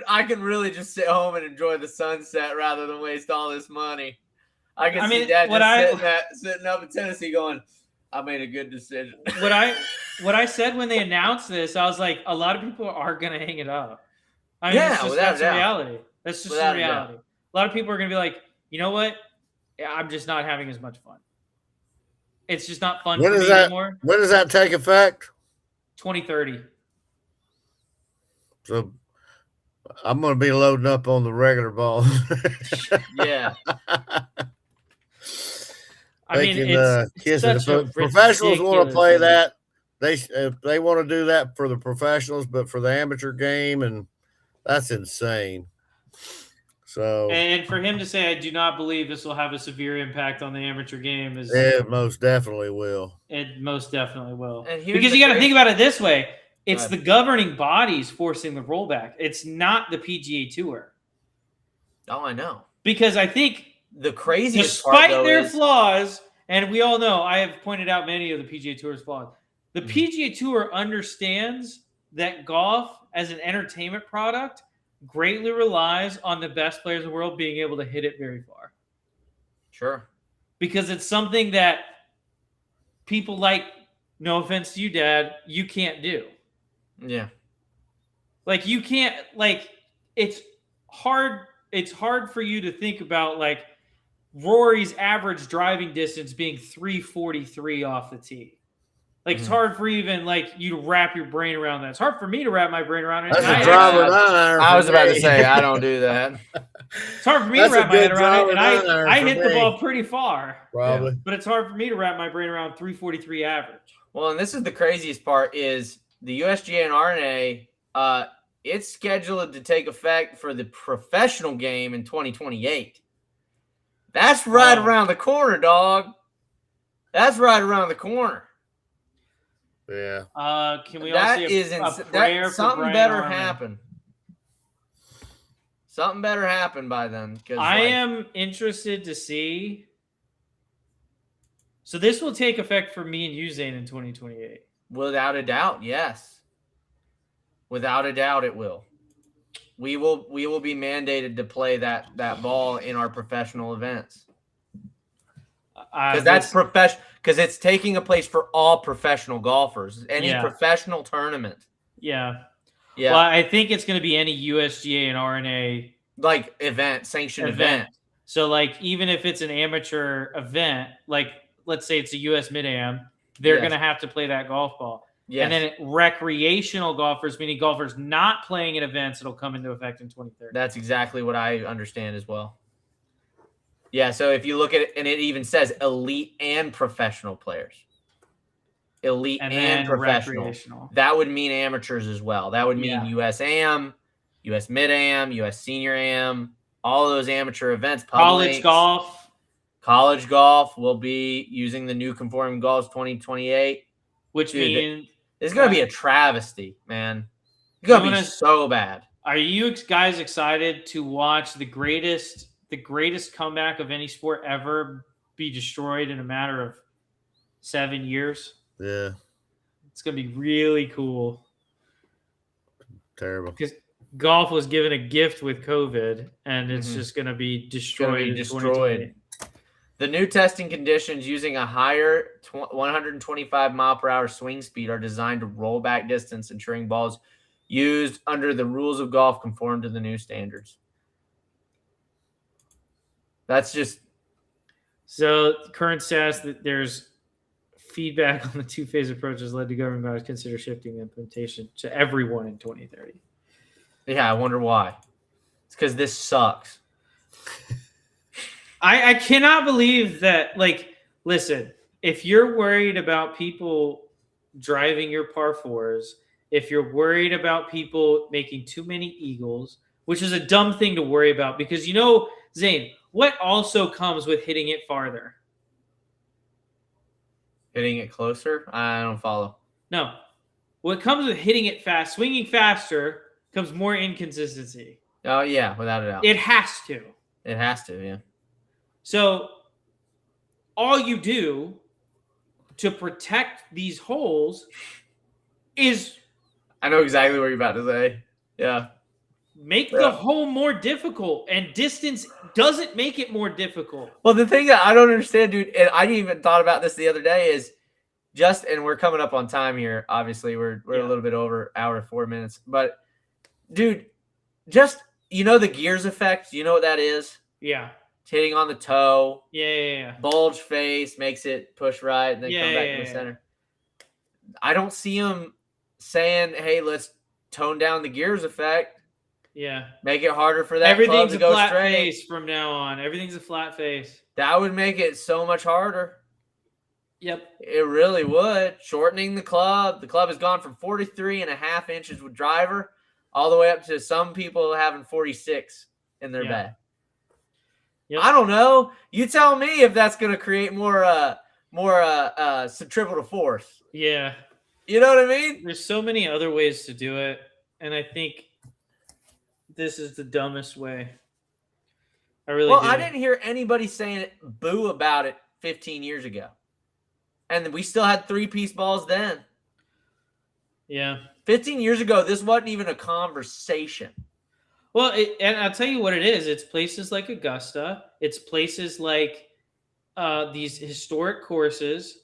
I can really just sit home and enjoy the sunset rather than waste all this money. I can see Dad sitting up in Tennessee going, I made a good decision. What I said when they announced this, I was like, a lot of people are going to hang it up. I mean, that's a reality. That's just a reality. A lot of people are going to be like, you know what? I'm just not having as much fun. It's just not fun for me anymore. When does that take effect? 2030. So I'm going to be loading up on the regular ball. Yeah. I mean, if professionals want to play that, they want to do that for the professionals, but for the amateur game, and that's insane. So And for him to say, I do not believe this will have a severe impact on the amateur game is it most definitely will. it most definitely will. And here's Because the you got to crazy- think about it this way. It's ahead. the governing bodies forcing the rollback. It's not the PGA Tour. Oh, I know. Because I think The craziest part, despite though, their is flaws, and we all know, I have pointed out many of the PGA Tour's flaws. The Mhm. PGA Tour understands that golf as an entertainment product greatly relies on the best players in the world being able to hit it very far. sure. Because it's something that people like, no offense to you, Dad, you can't do. Yeah. Like you can't, like it's hard for you to think about like Rory's average driving distance being 343 off the tee. Like it's hard for even like you to wrap your brain around that. It's hard for me to wrap my brain around it. That's and a I driver actually- 9 iron. I for was about to me. say I don't do that. it's hard for me That's to a wrap my head good around it, and driver 9 iron I for hit the me. ball pretty far. Probably. But it's hard for me to wrap my brain around 343 average. Well, and this is the craziest part is the USGA and RNA, it's scheduled to take effect for the professional game in 2028. That's right Wow. around the corner, dog. That's right around the corner. Yeah. Can we all That see is a prayer for something Brian better Harman? happen. Something better happen by then. I am interested to see. So this will take effect for me and you, Zane, in 2028. Without a doubt, yes. Without a doubt, it will. We will be mandated to play that ball in our professional events because that's professional. Because it's taking a place for all professional golfers. Any Yeah. professional tournament. Yeah. Yeah, Well, I think it's going to be any USGA and RNA like sanctioned event. So, like, even if it's an amateur event, like let's say it's a US Mid-Am, they're Yes. going to have to play that golf ball. Yes. And then recreational golfers, meaning golfers not playing in events, it'll come into effect in 2030. That's exactly what I understand as well. Yeah, so if you look at it, and it even says elite and professional players. Elite And and then professional. recreational. That would mean amateurs as well. That would mean Yeah. US AM, US Mid-Am, US Senior Am, all of those amateur events. Pub College links. golf, College golf will be using the new conforming golf 2028. which Dude, means It's going to be a travesty, man. It's going to I'm be gonna- so bad. are you guys excited to watch the greatest comeback of any sport ever be destroyed in a matter of 7 years? Yeah. It's going to be really cool Terrible. because golf was given a gift with COVID, and it's Mhm. just going to be It's going destroyed. to be in destroyed. 2020. The new testing conditions using a higher 125 mile per hour swing speed are designed to roll back distance, ensuring balls used under the rules of golf conform to the new standards. That's just So, current status that there's feedback on the two-phase approach has led to government bodies consider shifting the implementation to everyone in 2030. I wonder why. It's because this sucks. I cannot believe that. Like, listen, if you're worried about people driving your par fours, if you're worried about people making too many eagles, which is a dumb thing to worry about because Zane, what also comes with hitting it farther? Hitting it closer? I don't follow. No. What comes with hitting it fast, swinging faster, comes more inconsistency. Oh, yeah, without a doubt. It has to. It has to, yeah. So all you do to protect these holes is I know exactly what you're about to say. Yeah. make Yeah. the hole more difficult, and distance doesn't make it more difficult. Well, the thing that I don't understand, dude, and I didn't even thought about this the other day is and we're coming up on time here. Obviously, we're a little bit over hour 4 minutes, but dude, just the gears effect. You know what that is? Yeah. It's hitting on the toe, Yeah. bulge face makes it push right, and then come back to the center. I don't see him saying, "Hey, let's tone down the gears effect, Yeah. make it harder for that club Everything's to a go flat straight." face from now on. Everything's a flat face. That would make it so much harder. Yep. It really would. Shortening the club. The club has gone from 43.5 inches with driver all the way up to some people having 46 in their Yeah. bag. Yep. I don't know. You tell me if that's going to create more centripetal force. Yeah. You know what I mean? There's so many other ways to do it, and I think this is the dumbest way. I really Well, do. I didn't hear anybody saying boo about it 15 years ago. And we still had 3-piece balls then. Yeah. 15 years ago, this wasn't even a conversation. Well, and I'll tell you what it is. It's places like Augusta. It's places like these historic courses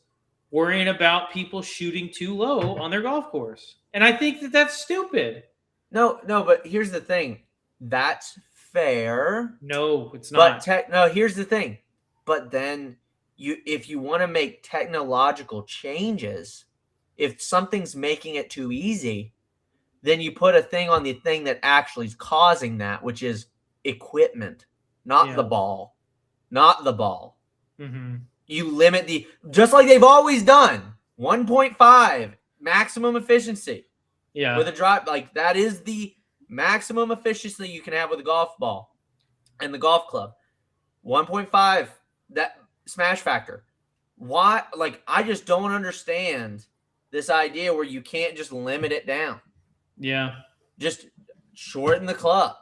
worrying about people shooting too low on their golf course. And I think that that's stupid. No, but here's the thing. That's fair. No, it's not. But no, here's the thing. But then if you want to make technological changes, if something's making it too easy, then you put a thing on the thing that actually is causing that, which is equipment, not the ball. Not the ball. Mm-hmm. You limit just like they've always done, 1.5 maximum efficiency. Yeah. With a drive, like that is the maximum efficiency you can have with a golf ball and the golf club. 1.5, that smash factor. Why? Like, I just don't understand this idea where you can't just limit it down. Yeah. Just shorten the club.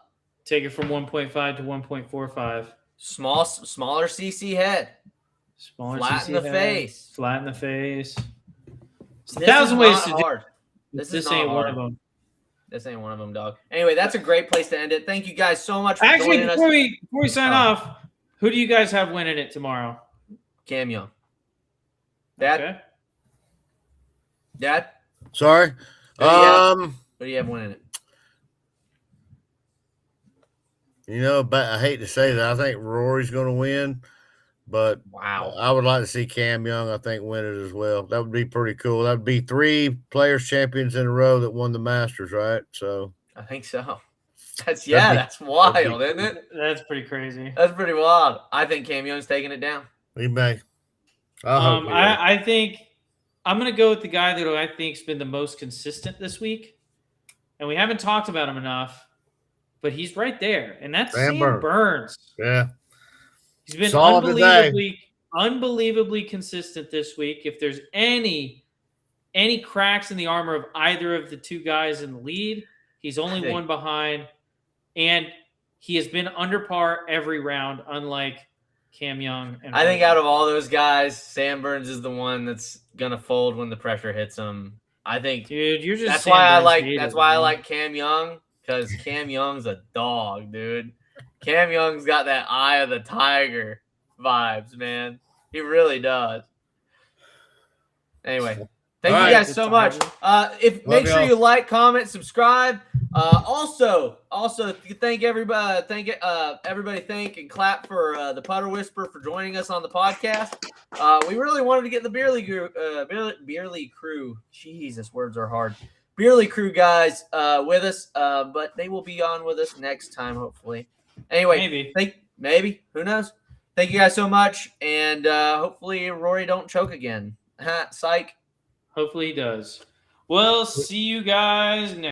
Take it from 1.5 to 1.45. Smaller CC head. Smaller Flatten CC the head, face. Flatten the face. It's This 1,000 is ways not to do hard. it. This ain't not one hard. of them. This ain't one of them, dog. Anyway, that's a great place to end it. Thank you guys so much for Actually, joining us. before we sign off, who do you guys have winning it tomorrow? Cam Young. Dad? Okay. Dad? Sorry. Who do you have winning it? But I hate to say that. I think Rory's going to win, but Wow. I would like to see Cam Young, I think, win it as well. That would be pretty cool. That would be 3 Players Champions in a row that won the Masters, right? So I think so. That's wild, isn't it? That's pretty crazy. That's pretty wild. I think Cam Young's taking it down. we may. I I think I'm going to go with the guy that I think's been the most consistent this week, and we haven't talked about him enough, but he's right there, and that's Sam Burns. Yeah. He's been Solid unbelievably consistent this week. If there's any cracks in the armor of either of the two guys in the lead, he's only one behind, and he has been under par every round, unlike Cam Young. And I think out of all those guys, Sam Burns is the one that's gonna fold when the pressure hits him. I think, dude, you're just that's Sam why I Burns like hater, that's why I man. like Cam Young, because Cam Young's a dog, dude. Cam Young's got that eye of the tiger vibes, man. He really does. Anyway, thank you guys so much. Make sure you like, comment, subscribe. Also, thank everybody. Thank and clap for the Putter Whisperer for joining us on the podcast. We really wanted to get the BEERLY crew. Jesus, words are hard. BEERLY crew guys with us, but they will be on with us next time, hopefully. Anyway, maybe who knows? Thank you guys so much, and hopefully Rory don't choke again. Psych. Hopefully he does. We'll see you guys next.